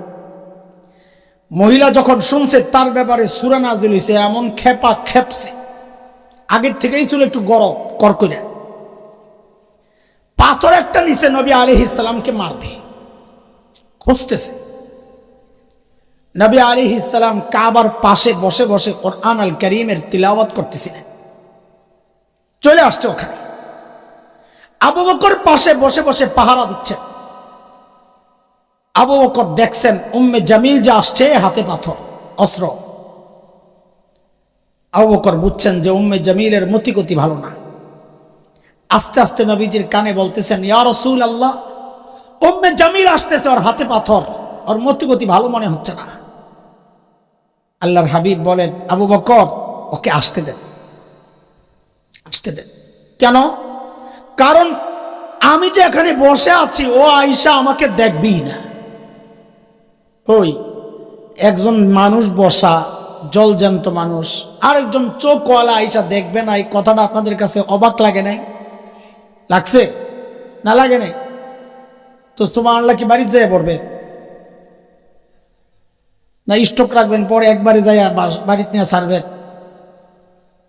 Speaker 1: মহিলা যখন শুনছে তার ব্যাপারে সূরা নাজিল হয়েছে, এমন খেপা খেপছে, আগের থেকেই ছিল একটু গরম করকরে। পাথর একটা নিচে নবী আলাইহিস সালামকে মারবে, খুঁজতেছে। নবী আলাইহিস সালাম কাবার পাশে বসে বসে কোরআন আল কারীমের তিলাওয়াত করতেছিলেন। চলে আসছে ওখানে, আবু বকর পাশে বসে বসে পাহারা দিচ্ছেন। আবু বকর দেখছেন উম্মে জামিল যা আসছে, হাতে পাথর, অস্ত্র। আবু বকর বুঝছেন যে উম্মে জামিলের মতিগতি ভালো না। আস্তে আস্তে নবীজির কানে বলতেছেন, ইয়া রাসূলুল্লাহ, উম্মে জামিল আসতেছে, ওর হাতে পাথর, ওর মতিগতি ভালো মনে হচ্ছে না। আল্লাহর হাবিব বলেন, আবু বকর, ওকে আসতে দেন, আসতে দেন। কেন? কারণ আমি যে এখানে বসে আছি, ও আয়েশা আমাকে দেখবেই না। ওই একজন মানুষ বসা, জলজ্যান্ত মানুষ, আরেকজন চোখওয়ালা আয়েশা দেখবে না, এই কথাটা আপনাদের কাছে অবাক লাগে নাই? লাগছে না? লাগে নাই? তো সুবহানাল্লাহ কি বাড়িতে যেয়ে পড়বে না স্টক রাখবেন, পরে একবারে যাই বাড়িতে নিয়ে ছাড়বেন?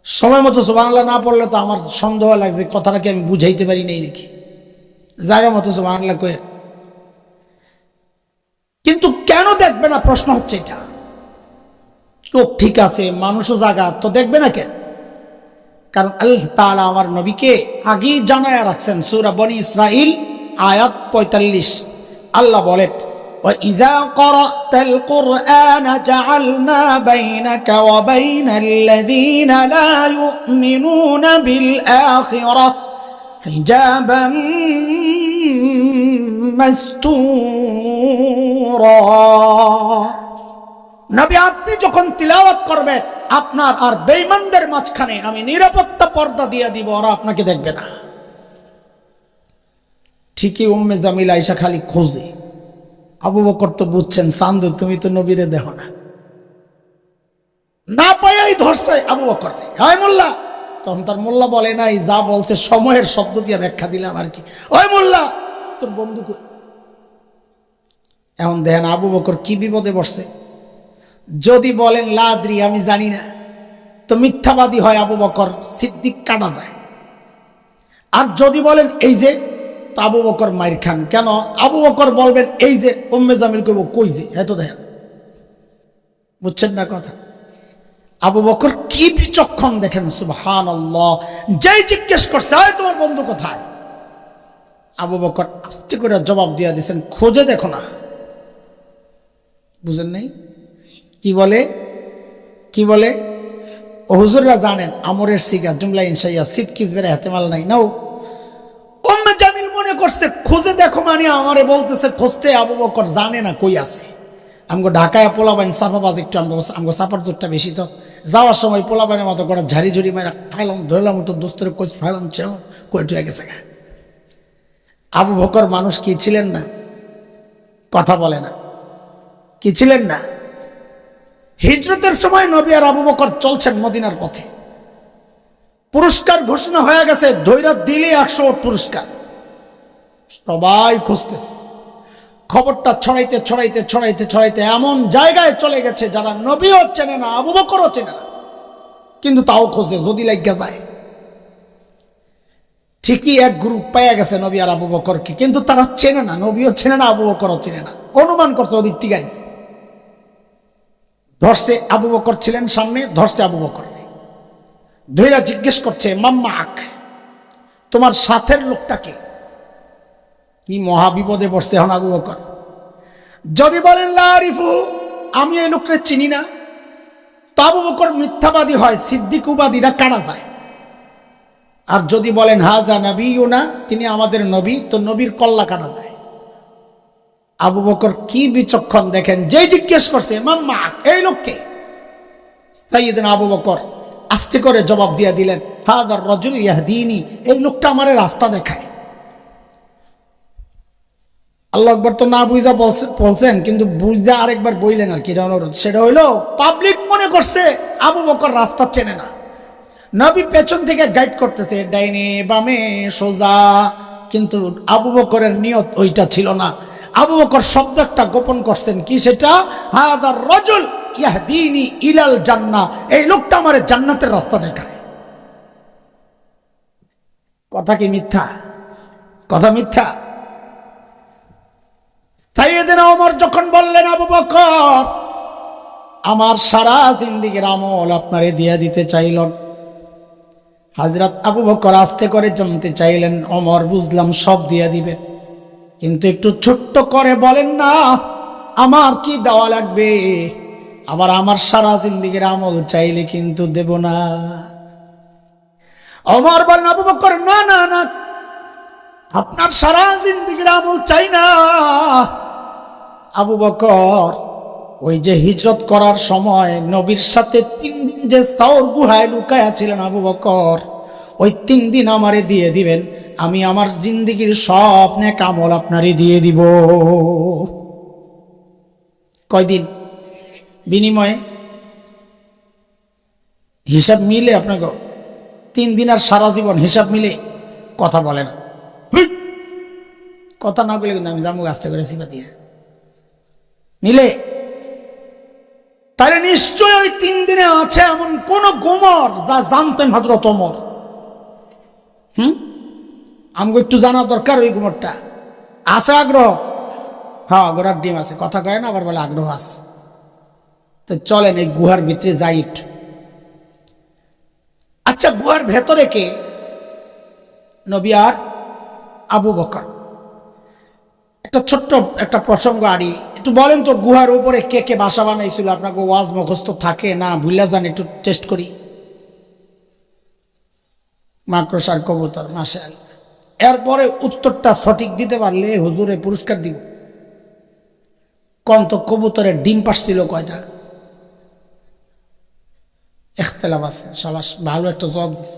Speaker 1: সময় মতো সুবহানাল্লাহ না পড়লে তো আমার সন্দেহ লাগছে কথাটাকে আমি বুঝাইতে পারি নাই নাকি। জায়গা মতো সুবহানাল্লাহ কয়ে। কিন্তু কেন দেখবে না? প্রশ্ন হচ্ছে এটা। চোখ ঠিক আছে, মানুষও জায়গা, তো দেখবে না কেন? কারণ আল্লাহ তাআলা আমার নবীকে আগেই জানায়া রাখছেন। সূরা বনি ইসরাইল আয়াত ৪৫ আল্লাহ বলেন, وَإِذَا قَرَأْتَ الْقُرْآنَ جَعَلْنَا بَيْنَكَ وَبَيْنَ الَّذِينَ لَا يُؤْمِنُونَ بِالْآخِرَةِ حِجَابًا مَسْتُورًا। নবী আপনি যখন তিলাওয়াত করবেন, আপনার আর বেঈমানদের মাঝখানে আমি নিরাপত্তা পর্দা দিয়ে দিব, ওরা আপনাকে দেখবে না। ঠিকই উম্মে জামিলা আয়েশা খালি খোঁজে, আবু বকর তো বুঝছেন চান্দু তুমি তো নবীরে দেখো না, না পায়াই ধরছে আবু বকর। হয় মোল্লা, তখন তার মোল্লা বলে নাই, যা বলছে সময়ের শব্দ দিয়ে ব্যাখ্যা দিলাম আর কি। ওই মোল্লা তোর বন্ধু কই? এখন দেখেন আবু বকর কি বিপদে বসছে। যদি বলেন লাদ্রি আমি জানি না, তো মিথ্যাবাদী হয় আবু বকর, সিদ্দিক কাটা যায়। আর যদি বলেন এই যে, তো আবু বকর মাইর খান। কেন? আবু বকর বলবেন এই যে, উম্মে জামিল কইব কই যে, এত দেখেন। বুঝছেন না কথা? আবু বকর কি বিচক্ষণ দেখেন, সুবহানাল্লাহ। যেই জিজ্ঞেস করছে হয় তোমার বন্ধু কোথায়, আবু বকর আস্তে করে জবাব দিয়ে দিয়েছেন, খোঁজে দেখো না। বুঝেন নাই? কি বলে? কি বলে? ও হুজুররা জানেন আমরের সিগা জুমলা ইনশাইয়া সিদ কিসবের এহতেমাল নাই। নাও উম্মে জামিল মনে করছে খুঁজে দেখো মানে আমারে বলতেছে খুঁজতে। আবু বকর জানে না কই আছে। আমগো ঢাকায় পোলাবাইন সাফাবাদ একটু আমগো সাফার জোরটা বেশি, তো যাওয়ার সময় পোলাবাইনের মতো করে ঝাড়ি ঝুড়ি মারা ফাইলাম ধরলাম, তো দোস্তরে কই ফাইলাম চেও কই টুয়ে গেছে। আবু বকর মানুষ কি ছিলেন না? কথা বলে না, কি ছিলেন না? হিজরতের সময় নবী আর আবু বকর চলছেন মদিনার পথে। পুরস্কার ঘোষণা হয়ে গেছে, ধৈর্য দিলে 100 পুরস্কার। সবাই খুঁজতেছে, খবরটা ছড়াইতে ছড়াইতে ছড়াইতে ছড়াইতে এমন জায়গায় চলে গেছে যারা নবীও চেনে না, আবু বকরও চেনে না, কিন্তু তাও খোঁজে যদি লাগিয়া যায়। ঠিকই এক গ্রুপ পাইয়া গেছে নবী আর আবু বকরকে, কিন্তু তারা চেনে না, নবীও চেনে না, আবু বকরও চেনে না। অনুমান করতে ওদিক থেকে আইছে। ধরছে আবু বকর ছিলেন সামনে, ধরছে আবু বকর, ধৈরা জিজ্ঞেস করছে মাম্মা আখ, তোমার সাথের লোকটাকে। কি মহা বিপদে পড়ছে এখন আবু বকর। যদি বলেন লা আরিফু, আমি এই লোকটা চিনি না, তো আবু বকর মিথ্যাবাদী হয়, সিদ্দিকুবাদীরা কারা যায়। আর যদি বলেন হাজা নবিয়ুনা, তিনি আমাদের নবী, তো নবীর কল্লা কাটা যায়। আবু বকর কি বিচক্ষণ দেখেন, যে জিজ্ঞেস করছে মাম্মা এই লোককে, সাইয়েদনা আবু বকর আস্তে করে জবাব দিয়ে দিলেন, হাদার রাজুল ইয়াহদিনি, এই লোকটা আমারে রাস্তা দেখায়। আল্লাহ আকবার তো না বুঝা বলছেন, কিন্তু বুঝা আরেকবার বললেন আর কি অনুরোধ। সেটা হইলো পাবলিক মনে করছে আবু বকর রাস্তা চেনে না, নবী পেছন থেকে গাইড করতেছে ডাইনে বামে সোজা, কিন্তু আবু বকরের নিয়ত ওইটা ছিল না। আবু বকর শব্দ একটা গোপন করছেন, কি সেটা? হাদার রাজুল ইয়াহদিনি ইলাল জান্নাহ, এই লোকটা আমারে জান্নাতের রাস্তা দেখায়। কথা কি মিথ্যা? কথা মিথ্যা? সাইয়েদনা ওমর যখন বললেন আবু বকর আমার সারা জিন্দেগীর আমল আপনারে দিয়ে দিতে চাইলেন, হযরত আবু বকর আস্তে করে জানতে চাইলেন, ওমর বুঝলাম সব দিয়ে দিবে, কিন্তু একটু ছোট্ট করে বলেন না আমার কি দেওয়া লাগবে, আবার আমার সারা জিন্দেগীর আমল চাইলে কিন্তু দেব না। ওমর বলেন আবু বকর না না না, আপনার সারা জিন্দেগীর আমল চাই না। আবু বকর ওই যে হিজরত করার সময় নবীর সাথে 3 দিন যে সাওর গুহায় লুকায়া ছিলেন আবু বকর, ওই 3 দিন আমারে দিয়ে দিবেন, আমি আমার জিন্দেগীর সব নেক আমল আপনারই দিয়ে দিব। কয়দিন বিনিময়ে? হিসাব মিলে আপনাকে 3 দিন আর সারা জীবন হিসাব মিলে? কথা বলে না, কথা না বলে কিন্তু আমি জামু আস্তে করে সিপা দিয়ে মিলে। তাহলে নিশ্চয় ওই 3 দিনে আছে এমন কোন গোমর যা জানতেন হযরত ওমর। আমাকে একটু জানা দরকার ওই গোমরটা। আছে আগ্রহ? হ্যাঁ, গোড়ার ডিম আছে, কথা কয় না, আবার বলে আগ্রহ আছে। তো চলেন এই গুহার ভিতরে যাই একটু। আচ্ছা, গুহার ভেতরে কে? নবী আর আবু বকর। একটা ছোট্ট একটা প্রসঙ্গ আনি, একটু বলেন তো গুহার উপরে কে কে বাসা বানাইছিল? আপনাকে ওয়াজ মুখস্থ থাকে না ভুলে যান? একটু টেস্ট করি। মাকড়সার কবুতর, মাশাআল্লাহ। এরপরে উত্তরটা সঠিক দিতে পারলে হুজুরে পুরস্কার দিব। কোন তো কবুতরের ডিম পাড়ছিল কয়টা? একতলাফ আছে, সাবাস, ভালো একটা জবাব দিস।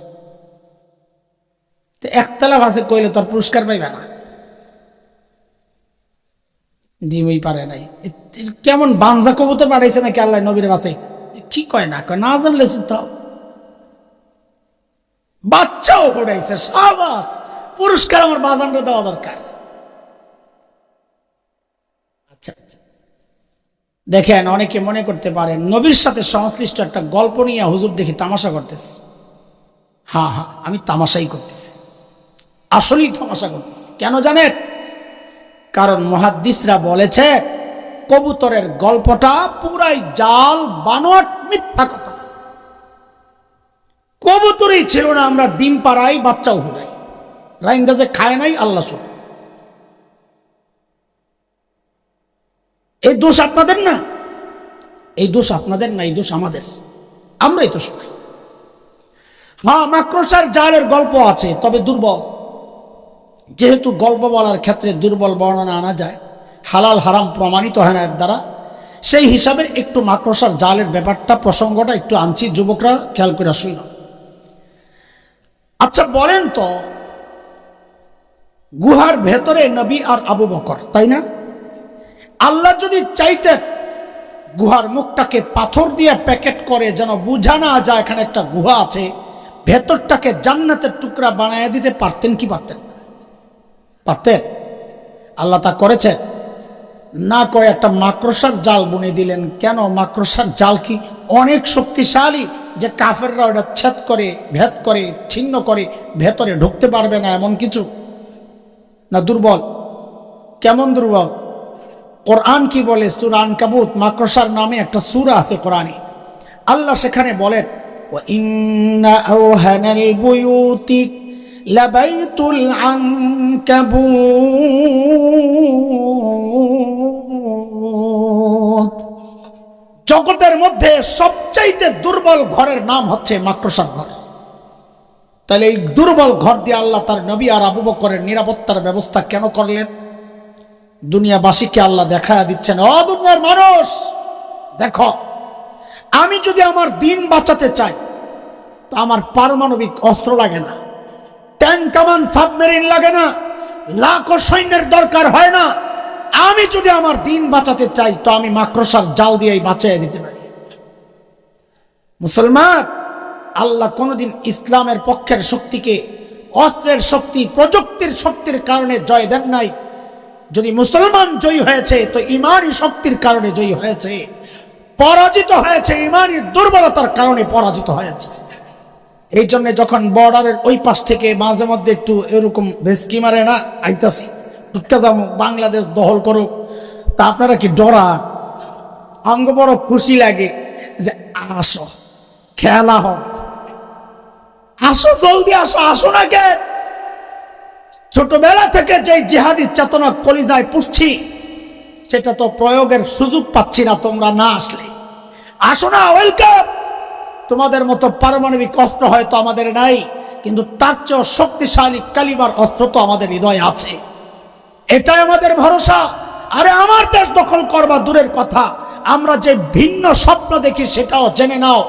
Speaker 1: একতলাফ আছে কইলে তোর পুরস্কার পাইবে না। ডিমই পারে নাই। কেমন বাঞ্জা কবুতর পাঠাইছে নাকি আল্লাহ নবীর বাঁচাইছে? কি কয় না কয় না জানলে তাও বাচ্চাও ফোড়াইছে, সাবাস, পুরস্কার আমার বাজানরে দেওয়া দরকার। আচ্ছা, দেখেন, অনেকে মনে করতে পারেন নবীর সাথে সংশ্লিষ্ট একটা গল্প নিয়ে হুজুর দেখি তামাশা করতেছে। হ্যাঁ হ্যাঁ, আমি তামাশাই করতেছি, আসলেই তামাশা করতেছি। কেন জানেন? কারণ মুহাদ্দিসরা বলেছে কবুতরের গল্পটা পুরাই জাল, বানোয়াট, মিথ্যা কথা। কবুতরই ছিল না, আমরা ডিম পাড়াই, বাচ্চাও ফুটাই, রাইন্দা যে খায় নাই আল্লাহ শুকর। এই দোষ আপনাদের না, এই দোষ আপনাদের না, এই দোষ আমাদের, আমরাই তো শুনাই। হ্যাঁ, মাকড়সার জালের গল্প আছে, তবে দুর্বল। যেহেতু গল্প বলার ক্ষেত্রে দুর্বল বর্ণনা আনা যায়, হালাল হারাম প্রমাণিত হয় না এর দ্বারা, সেই হিসাবে একটু মাকড়সার জালের ব্যাপারটা, প্রসঙ্গটা একটু আনছি, যুবকরা খেয়াল করে শুইল। আচ্ছা বলেন তো, গুহার ভেতরে নবী আর আবু বকর, তাই না? আল্লাহ যদি চাইতেন গুহার মুখটাকে পাথর দিয়ে প্যাকেট করে যেন বোঝা না যায় এখানে একটা গুহা আছে, ভেতরটাকে জান্নাতের টুকরা বানায় দিতে পারতেন কি পারতেন? পারতেন? আল্লাহ তা করেছে না, করে একটা মাকড়সার জাল বুনে দিলেন। কেন? মাকড়সার জাল কি অনেক শক্তিশালী যে কাফেররা ওটা ছেদ করে, ভেদ করে, ছিন্ন করে ভেতরে ঢুকতে পারবে না এমন কিছু? না দুর্বল? কেমন দুর্বল? কোরআন কি বলে? সূরা আনকাবুত, মাকড়সার নামে একটা সূরা আছে কোরআনে। আল্লাহ সেখানে বলেন, ওয়া ইন্না আওহানাল বুয়ুতি লাবাইতুল আনকাবুত। জগতের মধ্যে সবচাইতে দুর্বল ঘরের নাম হচ্ছে মাকড়সার ঘর। তাহলে এই দুর্বল ঘর দিয়ে আল্লাহ তার নবী আর আবু বকরের নিরাপত্তার ব্যবস্থা কেন করলেন? দুনিয়াবাসীকে আল্লাহ দেখা দিচ্ছেন, ও দুনিয়ার মানুষ দেখো, আমি যদি আমার দিন বাঁচাতে চাই তো আমার পারমাণবিক অস্ত্র লাগে না, ট্যাঙ্ক কামান সাবমেরিন লাগে না, লাখো সৈন্যের দরকার হয় না। আমি যদি আমার দিন বাঁচাতে চাই তো আমি মাকড়সার জাল দিয়েই বাঁচিয়ে দিতে পারি। মুসলমান, আল্লাহ কোনদিন ইসলামের পক্ষের শক্তিকে অস্ত্রের শক্তি, প্রযুক্তির শক্তির কারণে জয় দেন নাই। যদি মুসলমান জয়ী হয়েছে তো ইমানি শক্তির কারণে জয়ী হয়েছে, পরাজিত হয়েছে ইমানি দুর্বলতার কারণে পরাজিত হয়েছে। এই জন্য যখন বর্ডারের ওই পাশ থেকে মাঝে মধ্যে একটু এরকম ভেস্কি মারে না, আইতাছি ঢুকতে যাবো, বাংলাদেশ দখল করো, তা আপনারা কি ডরান? আঙ্গ বড় খুশি লাগে যে আসো, খেলা হবে, আসো, জলদি আসো, আসো না কে? ছোটবেলা থেকে যে জিহাদি চেতনা কলিজায় পুষছি, সেটা তো প্রয়োগের সুযোগ পাচ্ছি না তোমরা না আসলে। আসো না, ওয়েলকাম। তোমাদের মতো পারমাণবিক অস্ত্র হয়তো আমাদের নাই, কিন্তু তার চেয়েও শক্তিশালী কালিমার অস্ত্র তো আমাদের হৃদয়ে আছে, এটাই আমাদের ভরসা। আরে আমার দেশ দখল করবা দূরের কথা, আমরা যে ভিন্ন স্বপ্ন দেখি সেটাও জেনে নাও,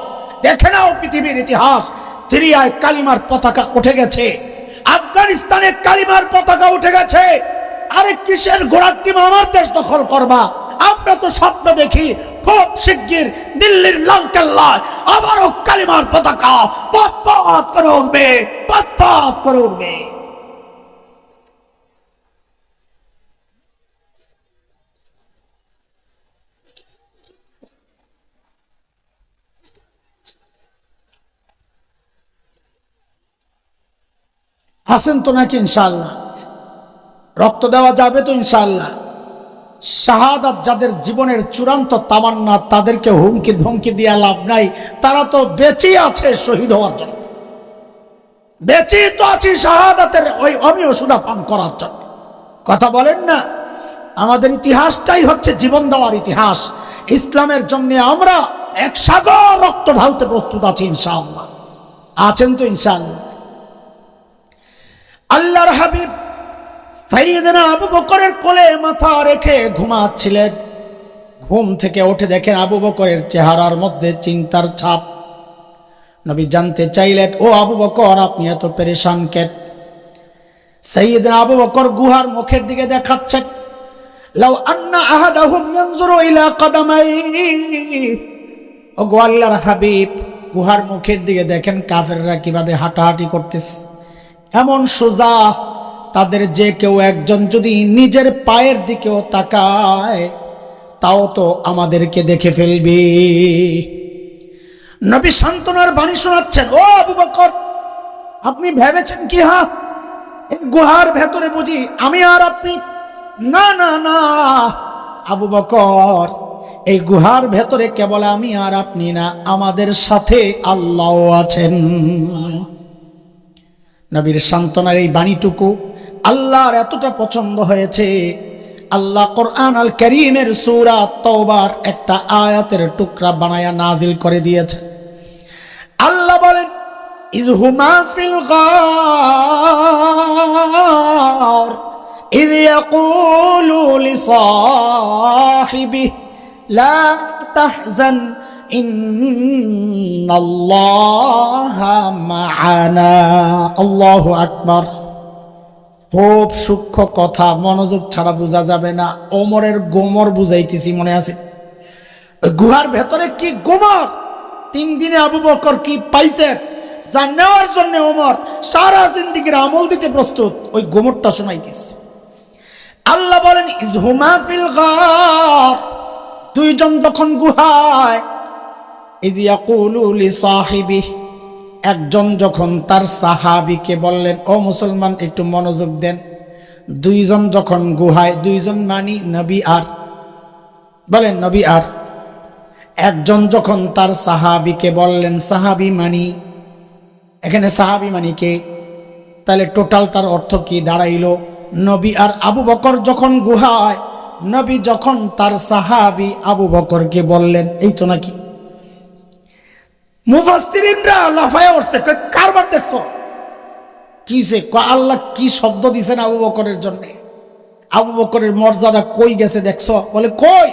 Speaker 1: দেখে নাও পৃথিবীর ইতিহাস। সিরিয়ায় কালিমার পতাকা উঠে গেছে, আফগানিস্তানে কালিমার পতাকা উঠে গেছে। আরে কিসের ঘোড়ার ডিম আমার দেশ দখল করবা? আমরা তো স্বপ্ন দেখি খুব শিগগির দিল্লির লালকেল্লায় আবারও কালিমার পতাকা পথ পথ করে উঠবে, পথ পথ করে উঠবে। আছেন তো নাকি? ইনশাআল্লাহ রক্ত দেওয়া যাবে তো ইনশাআল্লাহ। শাহাদাত যাদের জীবনের চূড়ান্ত তামান্না, তাদেরকে হুমকি ধমকি দিয়ে লাভ নাই, তারা তো বেঁচে আছে শহীদ হওয়ার জন্য। বেঁচে তো আছি শাহাদাতের ওই অমীয় সুধা পান করার জন্য। কথা বলেন না? আমাদের ইতিহাসটাই হচ্ছে জীবন দেওয়ার ইতিহাস। ইসলামের জন্য আমরা এক সাগর রক্ত ঢালতে প্রস্তুত আছি ইনশাআল্লাহ। আছেন তো ইনশাআল্লাহ? আল্লাহর হাবিব সাইয়েদনা আবু বকরের কোলে মাথা রেখে ঘুমাচ্ছিলেন। ঘুম থেকে উঠে দেখেন আবু বকরের চেহারার মধ্যে চিন্তার ছাপ। নবী জানতে চাইলেন, ও আবু বকর, আপনি এত পেরেশান কেন? সাইয়েদনা আবু বকর গুহার মুখের দিকে দেখাচ্ছেন, লাউ আন্না আহাদাহুম ইয়ানজুরু ইলা কাদামাইহি। ও গো আল্লাহর হাবিব, গুহার মুখের দিকে দেখেন কাফেররা কিভাবে হাঁটাহাঁটি করতেছে, এমন সোজা। তাদের যে কেউ একজন যদি নিজের পায়ের দিকেও তাকায়, তাও তো আমাদেরকে দেখে ফেলবে। নবী সান্ত্বনার বাণী শোনাচ্ছেন, ও আবু বকর, আপনি ভেবেছেন কি এই গুহার ভেতরে বুঝি আমি আর আপনি? না না না আবু বকর, এই গুহার ভেতরে কেবল আমি আর আপনি না, আমাদের সাথে আল্লাহ আছেন। নবীর সান্ত্বনার এই বাণীটুকু আল্লাহর এতটা পছন্দ হয়েছে, আল্লাহ কোরআন আল কারীমের সূরা তাওবার একটা আয়াতের টুকরা বানায়া নাজিল করে দিয়েছে। আল্লাহ বলেন, ইয হুমা ফিল গার ইয ইয়াকুলু লিসাহিবিহি লা তাহজান ইন্নাল্লাহা মা'ানা। আল্লাহু আকবার। খুব সূক্ষ্ম কথা, মনোযোগ ছাড়া বোঝা যাবে না। ওমরের গোমর বুঝাইতেছি, মনে আছে? গুহার ভেতরে কি গোমর, 3 দিনে আবু বকর কি পাইছে যা নেওয়ার জন্য ওমর সারা জিন্দেগির আমল দিতে প্রস্তুত, ওই গোমরটা শোনাইতেছি। আল্লাহ বলেন, ইযহুমা ফিল গার, দুইজন যখন গুহায়, ইয ইয়াকুলু লিসাহিবিহি, একজন যখন তার সাহাবীকে বললেন, ও মুসলমান একটু মনোযোগ দেন, দুইজন যখন গুহায়, দুইজন মানি নবী আর, বলেন নবী আর, একজন যখন তার সাহাবীকে বললেন, সাহাবী মানি, এখানে সাহাবী মানি কে? তাহলে টোটাল তার অর্থ কি দাঁড়াইল? নবী আর আবু বকর যখন গুহায়, নবী যখন তার সাহাবী আবু বকরকে বললেন, এই তো নাকি? মুফাসসিরিনরা লাফায়া উঠছে, কারবার দেখছো কি সে? আল্লাহ কি শব্দ দিছেন আবু বকরের জন্য? আবু বকরের মর্যাদা কই গেছে দেখছো? বলে কই?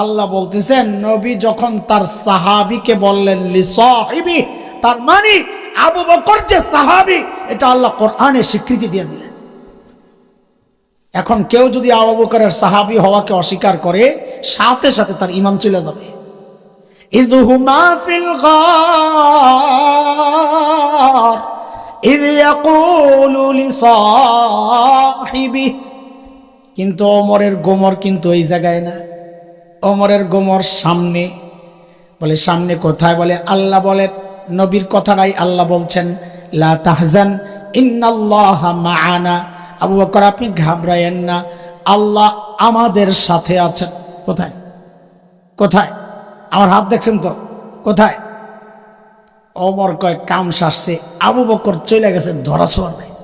Speaker 1: আল্লাহ বলতেছেন, নবী যখন তার সাহাবীকে বললেন লিসাহিবি, তার মানে আবু বকর যে সাহাবী, এটা আল্লাহ কোরআনে স্বীকৃতি দিয়ে দিলেন। এখন কেউ যদি আবু বকরের সাহাবী হওয়াকে অস্বীকার করে, সাথে সাথে তার ঈমান চলে যাবে। ইয হুমা ফিল গার ইয ইয়াকুলু লিসাহিবিহি। কিন্তু ওমরের গোমর কিন্তু এই জায়গায় না, ওমরের গোমর সামনে। বলে সামনে কোথায়? বলে আল্লাহ বলেন, নবীর কথাটাই আল্লাহ বলছেন, লা তাহজান ইন্নাল্লাহা মা'ানা। আবু বকর, আপনি ঘাবড়ায়েন না, আল্লাহ আমাদের সাথে আছেন। কোথায়? কোথায়? আমার হাত দেখছেন তো? কোথায়? ওমর কয় কাম সারছে। আবু বকর চলে গেছে ধরা ছোঁয়ার বাইরে,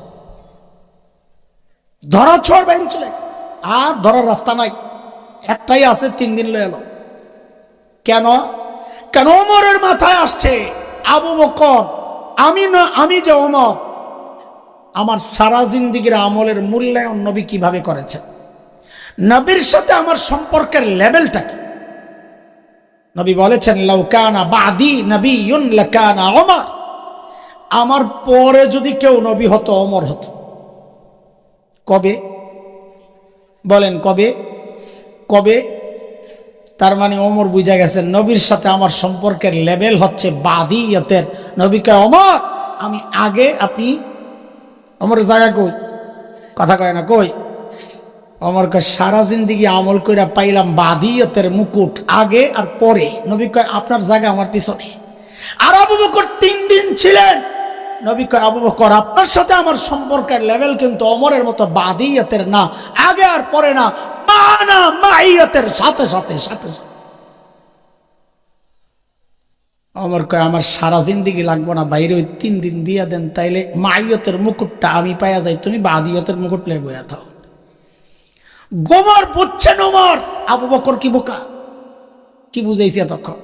Speaker 1: ধরা ছোঁয়ার বাইরে চলে গেছে, আর ধরার রাস্তা নাই। একটাই আছে, 3 দিন লয়ে এলো। কেন? কেন ওমরের মাথায় আসছে, আবু বকর আমি না, আমি যে ওমর, আমার সারা জিন্দেগির আমলের মূল্যায়ন নবী কিভাবে করেছেন, নবীর সাথে আমার সম্পর্কের লেভেলটা কি? নবী বলেছেন, লাউ কানা বাদি নবিয়্যুন লাকানা ওমর, আমার পরে যদি কেউ নবী হতো, ওমর হতো। কবে? বলেন কবে? কবে? তার মানে ওমর বুঝা গেছেন, নবীর সাথে আমার সম্পর্কের লেভেল হচ্ছে বাদিয়তের। নবী কয়, ওমর আমি আগে, আপনি? ওমরের জায়গা কই? কথা কয় না, কই? ওমর কয় সারা জিন্দেগি আমল কইরা পাইলাম বাদিয়তের মুকুট, আগে আর পরে। নবী কয় আপনার জায়গা আমার পিছনে। আর আবু বকর 3 দিন ছিলেন। নবী কয়, আবু বকর আপনার সাথে আমার সম্পর্কের লেভেল কিন্তু ওমরের মতো বাদিয়তের না, আগে আর পরে না, মানা মাইয়তের সাথে সাথে সাথে সাথে। ওমর কয় আমার সারা জিন্দিগি লাগবো না, বাইরে ওই 3 দিন দিয়া দেন, তাইলে মাইয়তের মুকুটটা আমি পাইয়া যাই, তুমি বাদিয়তের মুকুট লয়ে বইয়া থাও। গোমর বুঝছেন ওমর, আবু বকর কি বোকা, কি বুঝাইছি তখন?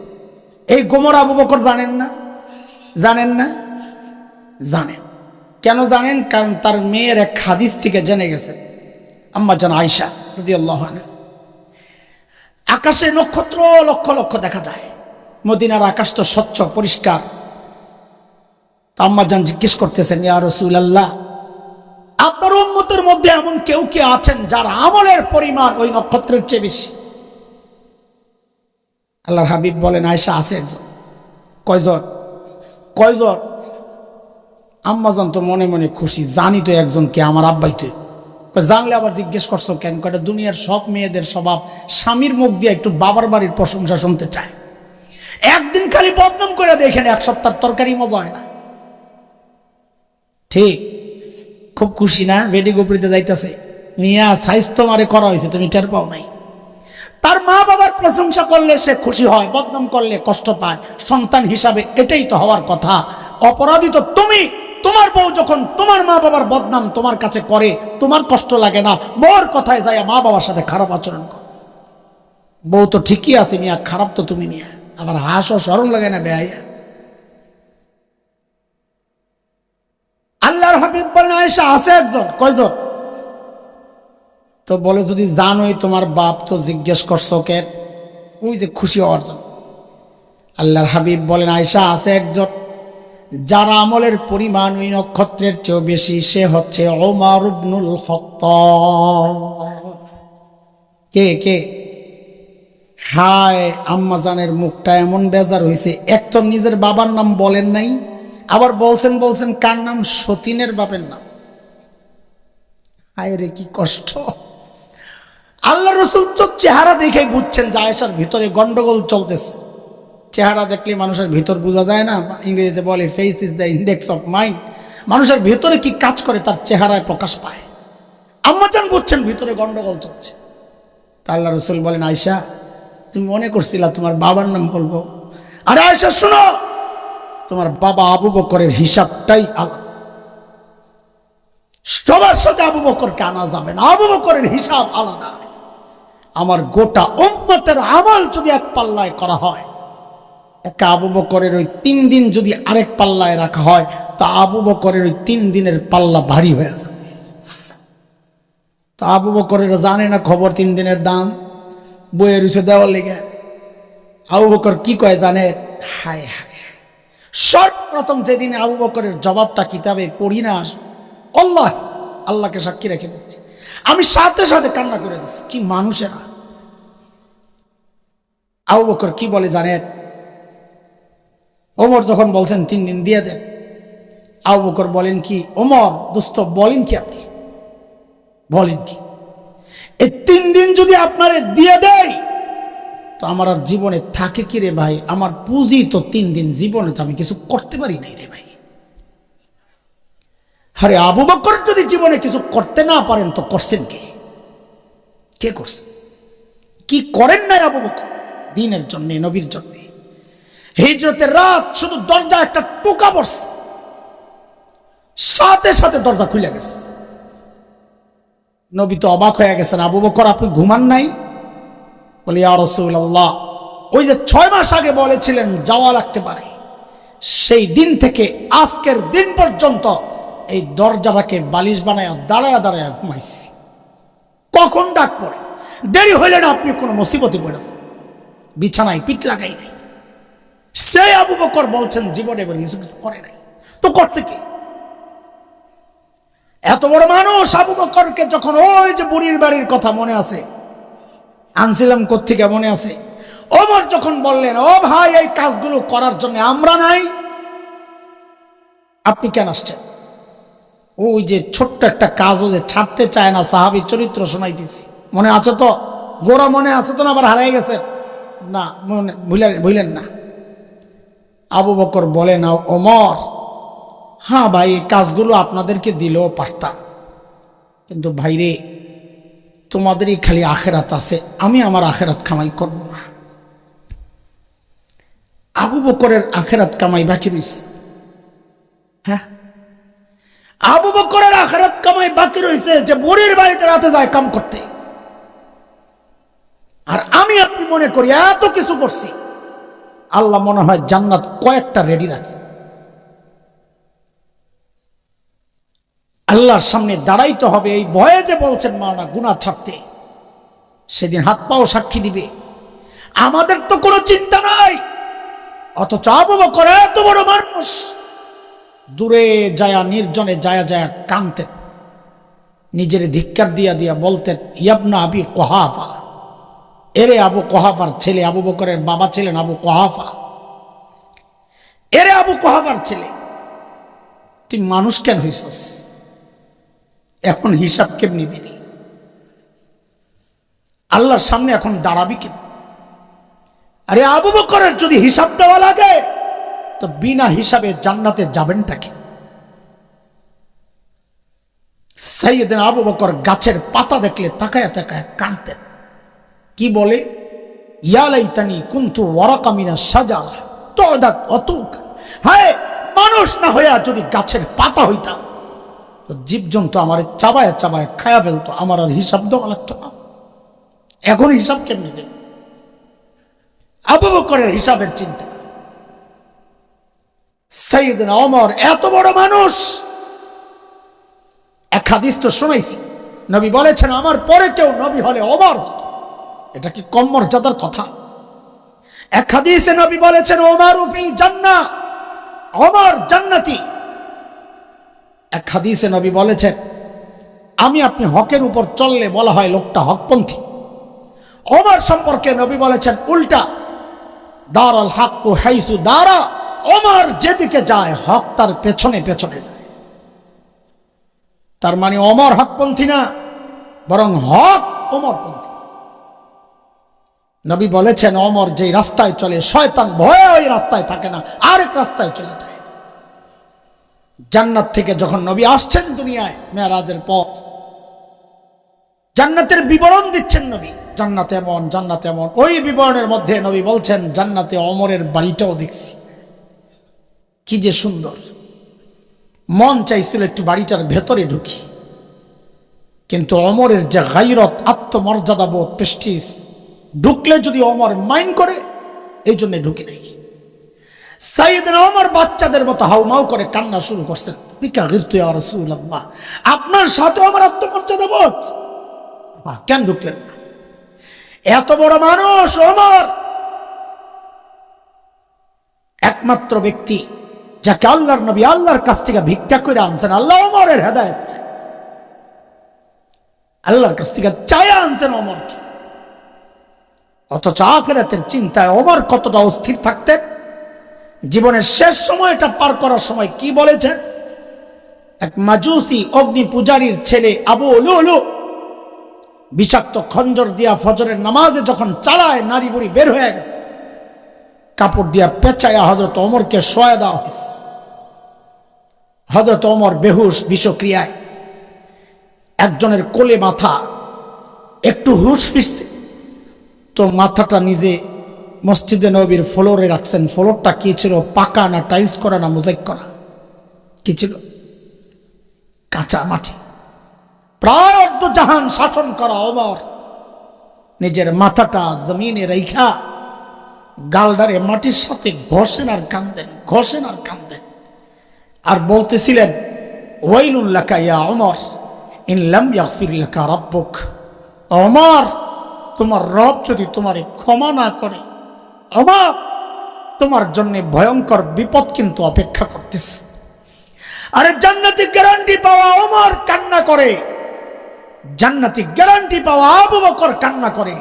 Speaker 1: এই গোমর আবু বকর জানেন না? জানেন না? জানেন। কেন জানেন? কারণ তার মেয়ের এক হাদিস থেকে জেনে গেছেন। আম্মা জান আয়েশা রাদিয়াল্লাহু আনহা, আকাশে নক্ষত্র লক্ষ লক্ষ দেখা যায়, মদিনার আকাশ তো স্বচ্ছ পরিষ্কার। আম্মা জান জিজ্ঞেস করতেছেন, ইয়া রাসূলুল্লাহ, আপনার উম্মতের মধ্যে এমন কেউ কি আছেন যার আমলের পরিমাণ ওই নক্ষত্রের চেয়ে বেশি? আল্লাহর হাবিব বলেন, আয়েশা আছে একজন। কয়জন? কয়জন? আম্মা জান তো মনে মনে খুশি, জানি তো একজন কে, আমার আব্বাই তো। জানলে আবার জিজ্ঞেস করছো কেন? কয়টা দুনিয়ার সব মেয়েদের স্বভাব স্বামীর মুখ দিয়ে একটু বাবার বাড়ির প্রশংসা শুনতে চায়। একদিন খালি বদনাম করে দেখেন, 1 সপ্তাহের তরকারি মজা হয় না। ঠিক, খুব খুশি না? বেডি গোপড়িতে যাইতেছে, মিয়া সাইজ তোমারে করা হয়েছে, তুমি টের পাও নাই। তার মা বাবার প্রশংসা করলে সে খুশি হয়, বদনাম করলে কষ্ট পায়। সন্তান হিসাবে এটাই তো হওয়ার কথা। অপরাধী তো তুমি। তোমার বউ যখন তোমার মা বাবার বদনাম তোমার কাছে করে, তোমার কষ্ট লাগে না? বউর কথায় যায় মা বাবার সাথে খারাপ আচরণ করো। বউ তো ঠিকই আছে মিয়া, খারাপ তো তুমি মিয়া। আবার হাসো, শরম লাগে না বেহাইয়া? আল্লাহর হাবিব বলেন, আয়েশা আছে একজন। কয়জন? তো বলে, যদি জানোই তোমার বাপ তো জিজ্ঞেস করছো কেন? ওই যে খুশি হওয়ার জন্য। আল্লাহর হাবিব বলেন, আয়েশা আছে একজন যার আমলের পরিমাণ ওই নক্ষত্রের চেয়েও বেশি, সে হচ্ছে ওমর ইবনুল খাত্তাব। কে কে? হায়, আম্মাজানের মুখটা এমন বেজার হয়েছে। এক তো নিজের বাবার নাম বলেন নাই, আবার বলছেন কার নাম? সতীনের বাপের নাম। হায় রে, কি কষ্ট! আল্লাহ রসুল তো চেহারা দেখে বুঝছেন যে আয়েশার ভিতরে গন্ডগোল চলতেছে। চেহারা দেখলে মানুষের ভিতর বোঝা যায় না? ইংরেজিতে বলে face is the index of mind. মানুষের ভিতরে কি কাজ করে তার চেহারায় প্রকাশ পায়। আম্মাজান বুঝছেন ভিতরে গন্ডগোল চলছে। তা আল্লাহ রসুল বলেন, আয়েশা, তুমি মনে করছিলা তোমার বাবার নাম বলবো? আরে আয়েশা শুনো, তোমার বাবা আবু বকরের হিসাবটাই আলাদা। সবার সাথে আবু বকরকে আনা যাবে না, আবু বকরের হিসাব আলাদা। আমার গোটা উম্মতের আমল যদি এক পাল্লায় করা হয়, একটা আবু বকরের ওই 3 দিন যদি আরেক পাল্লায় রাখা হয়, তা আবু বকরের ওই 3 দিনের পাল্লা ভারী হয়ে যাবে। তা আবু বকরের জানে না খবর 3 দিনের দাম, বইয়ের উঠে দেওয়ার লেগে। আবু বকর কি কয় জানে? হায় হায়, সর্বপ্রথম যেদিন আবু বকরের জবাবটা কিতাবে পড়ি না, আল্লাহকে সাক্ষী রেখে বলছি, আমি সাথে সাথে কান্না করে দিচ্ছি। কি মানুষেরা! আবু বকর কি বলে জানেন? ওমর যখন বলছেন 3 দিন দিয়ে দেন, আবু বকর বলেন কি, ওমর দোস্ত বলেন কি, আপনি বলেন কি, এই 3 দিন যদি আপনারে দিয়ে দেয় তো আমার আর জীবনে থাকে কি রে ভাই? আমার পুঁজি তো 3 দিন, জীবনে তো আমি কিছু করতে পারি নাই রে ভাই। আরে আবু বকর যদি জীবনে কিছু করতে না পারেন তো করছেন কে? কে করছেন? কি করেন নাই আবু বকর দ্বীনের জন্য, নবীর জন্য? হিজরতের রাত শুধু দরজা একটা টোকা পড়ছে, সাথে সাথে দরজা খুলে গেছে। নবী তো অবাক হয়ে গেছেন, আবু বকর আপনি ঘুমান নাই? বলে, ইয়া রাসূলুল্লাহ, ওই যে 6 মাস আগে বলেছিলেন যাওয়া লাগতে পারে, সেই দিন থেকে আজকের দিন পর্যন্ত এই দরজাটাকে বালিশ বানায় দাঁড়ায় দাঁড়ায় ঘুমাইছি। কখন ডাক পড়ে, দেরি হইলে না আপনি কোনো মুসিবতে পড়েছেন, বিছানায় পিঠ লাগাই নাই। সেই আবু বকর বলছেন জীবনে কিছু করে নাই, তো করছে কি? এত বড় মানুষ আবু বকরকে যখন, ওই যে বুড়ির বাড়ির কথা মনে আছে, আনছিলাম কোত্থেকে মনে আছে, ওমর যখন বললেন, ও ভাই এই কাজগুলো করার জন্য আমরা নাই, আপনি কেন আসছেন? ওই যে ছোট্ট একটা কাজও যে ছাড়তে চায় না, সাহাবী চরিত্র শোনাইতেছি, মনে আছে তো? গোরা মনে আছে তো? না আবার হারাই গেছে? না মনে ভুলেন না। আবু বকর বলেন, ওমর, হ্যাঁ ভাই কাজগুলো আপনাদেরকে দিলেও পারতাম, কিন্তু ভাইরে তোমাদেরই খালি আখেরাত আছে, আমি আমার আখেরাত কামাই করব না। আবু বকরের আখেরাত কামাই বাকি রয়েছে। হ্যাঁ, আবু বকরের আখেরাত কামাই বাকি রয়েছে, যে বুড়ির বাড়িতে রাতে যায় কাম করতে। আর আমি আপনি মনে করি এত কিছু করছি, আল্লাহ মনে হয় জান্নাত কয়েকটা রেডি রাখছে। আল্লাহর সামনে দাঁড়াইতে হবে এই ভয়ে, যে বলছেন মাওলানা গুনাহ ছাড়তে, সেদিন হাত পাও সাক্ষী দিবে। আমাদের তো কোনো চিন্তা নাই, অথচ আবু বকর এত বড় মানুষ, দূরে যায়া নির্জনে যায়া যায়া কাঁদতেন, নিজের ধিক্কার দিয়া দিয়া বলতেন, ইয়াবনা আবি কুহাফা, এরে আবু কুহাফার ছেলে। আবু বকরের বাবা ছিলেন আবু কুহাফা। এরে আবু কুহাফার ছেলে, তুই মানুষ কেন হইছস? এখন হিসাব কেমনি দিবি? আল্লাহর সামনে এখন দাঁড়াবি কেন? আরে আবু বকরের যদি হিসাব দেওয়া লাগে, তো বিনা হিসাবে জান্নাতে যাবেনটা কি? সাইয়েদনা আবু বকর গাছের পাতা দেখলে তাকায়া তাকায়া কাঁদতেন। কি বলে? ইয়া লাইতানি কুনতু ওয়ারাকা মিনাশ শাজারা তুদাত অতুক, হায় মানুষ না হইয়া যদি গাছের পাতা হইতাম, তো জীবজন্তু আমার চাবায় চাবায় খায়া ফেলতো, আমার আর হিসাব দেওয়া লাগতো না। এখন হিসাব কেমনি দেব? আবু বকরের হিসাবের চিন্তা। সাইয়েদনা ওমর এত বড় মানুষ, এক হাদিস তো শুনাইছি, নবী বলেছেন আমার পরে কেউ নবী হলে ওমর হতো। এটা কি কম মর্যাদার কথা? এক হাদিসে নবী বলেছেন ওমর ফিল জান্নাহ, ওমর জান্নাতি। এক হাদিসে নবী বলেছেন আমি আপনি হকের উপর চললে বলা হয় লোকটা হকপন্থী। ওমর সম্পর্কে নবী বলেছেন উল্টা, দারাল হাক্কু হাইসু দারা, ওমর যেদিকে যায় হক তার পেছনে পেছনে যায়। তার মানে ওমর হকপন্থী না, বরং হক ওমরপন্থী। নবী বলেছেন ওমর যেই রাস্তায় চলে শয়তান ভয়ে ওই রাস্তায় থাকে না, আরেক রাস্তায় চলে যায়। জান্নাত থেকে যখন নবী আসছেন দুনিয়ায় মেরাজের পর, জান্নাতের বিবরণ দিচ্ছেন নবী, জান্নাত এমন জান্নাত এমন। ওই বিবরণের মধ্যে নবী বলছেন জান্নাতে ওমরের বাড়িটাও দেখছি, কি যে সুন্দর। মন চাইছিল একটু বাড়িটার ভেতরে ঢুকি, কিন্তু ওমরের যে গায়রত, আত্মমর্যাদা বোধ, প্রেস্টিজ, ঢুকলে যদি ওমর মাইন্ড করে, এই জন্য ঢুকে নেই। সাইয়েদনা ওমর বাচ্চাদের মতো হাউমাউ করে কান্না শুরু করছেন, বিকা গিরতু ইয়া রাসূলুল্লাহ, আপনার সাথে আমার আত্মমর্যাদা বোধ, কেন ঢুকলেন না? এত বড় মানুষ ওমর, একমাত্র ব্যক্তি যাকে আল্লাহর নবী আল্লাহর কাছ থেকে ভিক্ষা করে আনছেন। আল্লাহ ওমরের হেদায়েত চাই, আল্লাহর কাছ থেকে চাই আনছেন ওমরকে। অথচ আখিরাতের চিন্তায় ওমর কতটা অস্থির থাকতেন। জীবনের শেষ সময়টা পার করার সময় কি বলেছেন? এক মাজুসি অগ্নি পূজারীর ছেলে আবু লুলু বিষাক্ত খঞ্জর দিয়া ফজরের নামাজে যখন চালায়, নারী বুড়ি বের হয়ে গেছে, কাপড় দিয়া পেঁচাইয়া হযরত ওমরকে শোয়া দেওয়া হয়েছে। হযরত ওমর বেহুশ বিষক্রিয়ায়, একজনের কোলে মাথা, একটু হুশ ফিরছে তো মাথাটা নিজে মসজিদে নববীর ফ্লোরে রাখছেন। ফ্লোরটা কি ছিল? পাকা না টাইলস করা না মোজাইক করা? কি ছিল? কাঁচা মাটি। প্রায় অর্ধজাহান শাসন করা ওমর নিজের মাথাটা জমিনে রেখা গালডারে মাটির সাথে ঘষেন আর কান্দেন, ঘষেন আর কান্দেন, আর বলতেছিলেন ওয়াইলুল লাকা ইয়া ওমর ইন লাম ইয়াগফির লাকা রাব্বুক, ওমর তোমার রব যদি তোমারে ক্ষমা না করে, ওমর তোমার জন্য ভয়ঙ্কর বিপদ কিন্তু অপেক্ষা করতেছে। আরে জান্নাতি গ্যারান্টি পাওয়া ওমর কান্না করে, জান্নাতি গ্যারান্টি পাওয়া আবু বকর কান্না করে।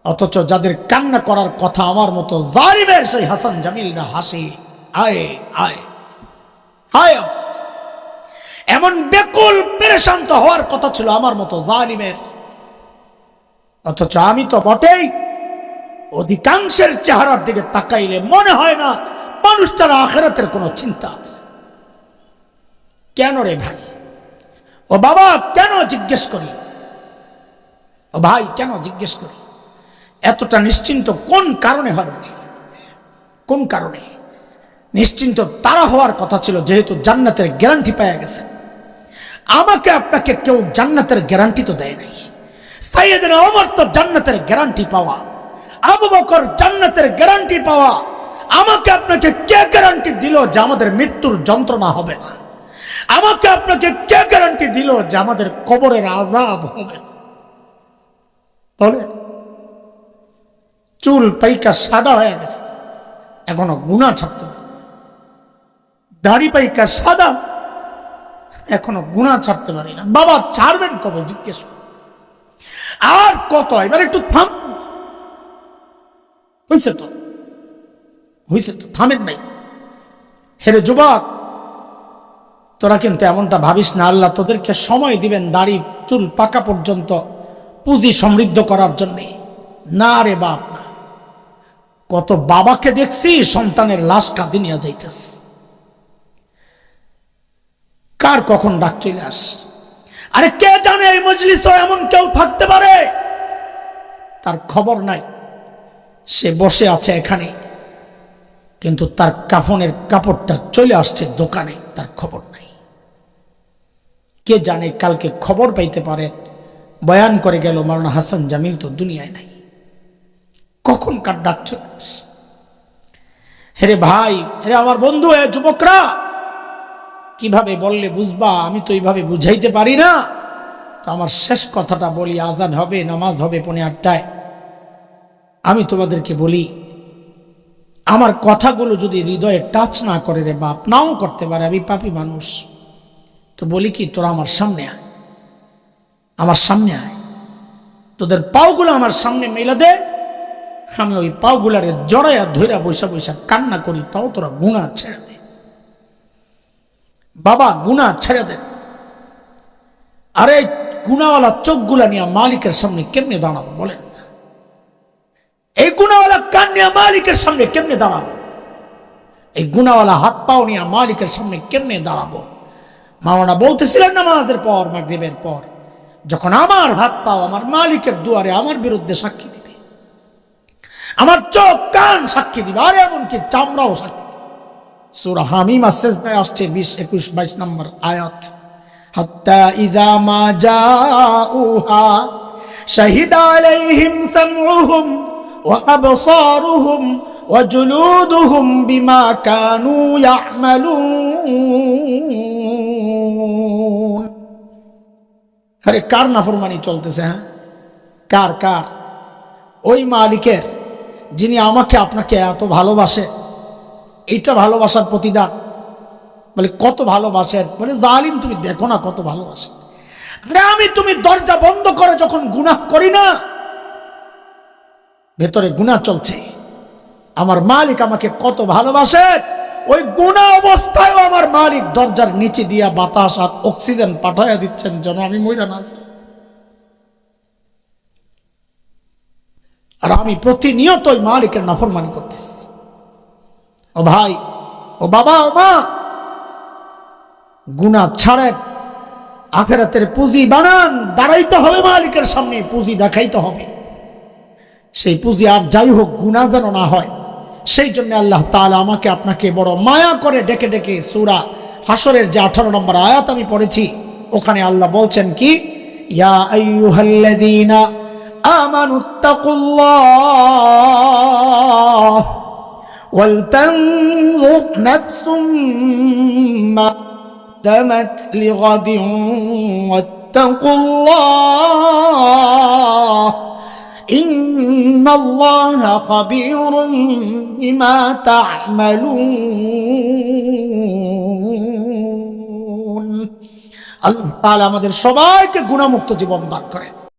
Speaker 1: অথচ যাদের কান্না করার কথা আমার মতো জালিমের সেই হাসান জামিলরা হাসি। আয় আয় হায় আফসোস, এমন বেকুল পেরেশান তো হওয়ার কথা ছিল আমার মতো জালিমের। অথচ আমি তো বটেই, অধিকাংশের চেহারার দিকে তাকাইলে মনে হয় না মানুষটার আখিরাতের কোনো চিন্তা আছে। কেন রে ভাই? ও বাবা কেন জিজ্ঞেস করি? ও ভাই কেন জিজ্ঞেস করি? এতটা নিশ্চিন্ত কোন কারণে হয়েছে? কোন কারণে? নিশ্চিন্ত তারা হওয়ার কথা ছিল, যেহেতু জান্নাতের গ্যারান্টি পাওয়া গেছে। আমাকে আপনাকে কেউ জান্নাতের গ্যারান্টি তো দেয় নাই। সাইয়েদনা ওমর তো জান্নাতের গ্যারান্টি পাওয়া, আবু বকর জান্নাতের গ্যারান্টি পাওয়া। আমাকে আপনাকে কে গ্যারান্টি দিল যে আমাদের মৃত্যুর যন্ত্রণা হবে না? আমাকে আপনাকে কে গ্যারান্টি দিল যে আমাদের কবরের আযাব হবে? বলে চুল পাইকা সাদা হয়ে গেছে, এখনো গুনাহ ছাড়তে পারে। দাড়ি পাইকা সাদা, এখনো গুনাহ ছাড়তে পারি না। বাবা ছাড়বেন কবে জিজ্ঞেস কর। আর কত? এবার একটু থাম। হয়েছে তো, থামেন নাই। হেরে যুবক, তোরা কিন্তু এমনটা ভাবিস না আল্লাহ তোদেরকে সময় দিবেন দাড়ি চুল পাকা পর্যন্ত পুঁজি সমৃদ্ধ করার জন্য। না রে বাপ না। কত বাবাকে দেখছি সন্তানের লাশ কাঁদে নিয়ে যাইতেছে। কার কখন ডাক চলে আস। আরে কে জানে এই মজলিসে এমন কেউ থাকতে পারে, তার খবর নাই। সে বসে আছে এখানে, কিন্তু তার কাফনের কাপড়টা চলে আসছে দোকানে, তার খবর নাই। কে জানে কালকে খবর পাইতে পারে বয়ান করে গেল মাওলানা হাসান জামিল তো দুনিয়ায় নাই। কখন কার ডাক চলে আস। হেরে ভাই, হেরে আমার বন্ধু, হে যুবকরা, কিভাবে বললে বুঝবা? আমি তো এইভাবে বুঝাইতে পারি না। তো আমার শেষ কথাটা বলি, আজান হবে, নামাজ হবে 8:30। আমি তোমাদেরকে বলি, আমার কথাগুলো যদি হৃদয়ে টাচ না করে রে বাপ, নাও করতে পারে, আমি পাপী মানুষ, তো বলি কি, তোরা আমার সামনে আয়, আমার সামনে আয়, তোদের পাওগুলো আমার সামনে মেলা দে, আমি ওই পাওগুলারে জড়াইয়া ধইরা বৈশা বৈশা কান্না করি, তাও তোরা গুনাহ ছেড়ে দে বাবা, গুনাহ ছেড়ে দে। আরে গুনাহওয়ালা চোখগুলা নিয়ে মালিকের সামনে কেমনে দাঁড়াবো বলেন? এই গুনাহওয়ালা কান নিয়ে মালিকের সামনে কেমনে দাঁড়াবো? এই গুনাহওয়ালা হাত পাও নিয়ে মালিকের সামনে কেমনে দাঁড়াবো? মাওলানা বলতেছিলেন নামাজের পর, মাগরিবের পর, যখন আমার হাত পাও আমার মালিকের দুয়ারে আমার বিরুদ্ধে সাক্ষী দিবে, আমার চোখ কান সাক্ষী দিবে, আর এমনকি চামড়াও সাক্ষী। সূরা হামিম সাজদায় আসছে 20, 21, 22 নম্বর আয়াত। হাত্তা ইযা মা জাউহা শাহিদা আলাইহিম সামউহুম ওয়া আবসারুহুম ওয়া জুলুদুহুম বিমা কানু ইয়ামালুন। আরে কার নাফরমানি চলতেছে? হ্যাঁ, কার কার? ওই মালিকের যিনি আমাকে আপনাকে এত ভালোবাসে। এইটা ভালোবাসার প্রতিদান। বলে কত ভালোবাসেন? বলে জালিম তুমি দেখো না কত ভালোবাসে। আরে আমি তুমি দরজা বন্ধ করে যখন গুনাহ করি না, ভেতরে গুনাহ চলছে, আমার মালিক আমাকে কত ভালোবাসে। ওই গুনাহ অবস্থায় আমার মালিক দরজার নিচে দিয়া বাতাস আর অক্সিজেন পাঠাইয়া দিচ্ছেন যেন আমি মইরা না যাই। আর আমি প্রতিনিয়ত ওই মালিকের নাফরমানি করতেছি। ও ভাই, ও বাবা, ও মা, গুনাহ ছাড়েন, আখিরাতের পুঁজি বানান। দাঁড়াইতে হবে মালিকের সামনে, পুঁজি দেখাইতে হবে। সেই পুঁজি আর যাই হোক গুনাহ যেন না হয়, সেই জন্য আল্লাহ তাআলা আমাকে আপনাকে বড় মায়া করে ডেকে ডেকে সূরা হাশরের যে 18 নম্বর আয়াত আমি পড়েছি, ওখানে আল্লাহ বলছেন কি, ইয়া আইয়ুহাল্লাযীনা আমানুত্তাকুল্লাহ ওয়ালতানজুর নাফসুম মা قدمت لغد واتقوا الله إن الله خبير بما تعملون। আল্লাহ তাআলা আমাদের সবাইকে গুনাহমুক্ত জীবন দান করেন।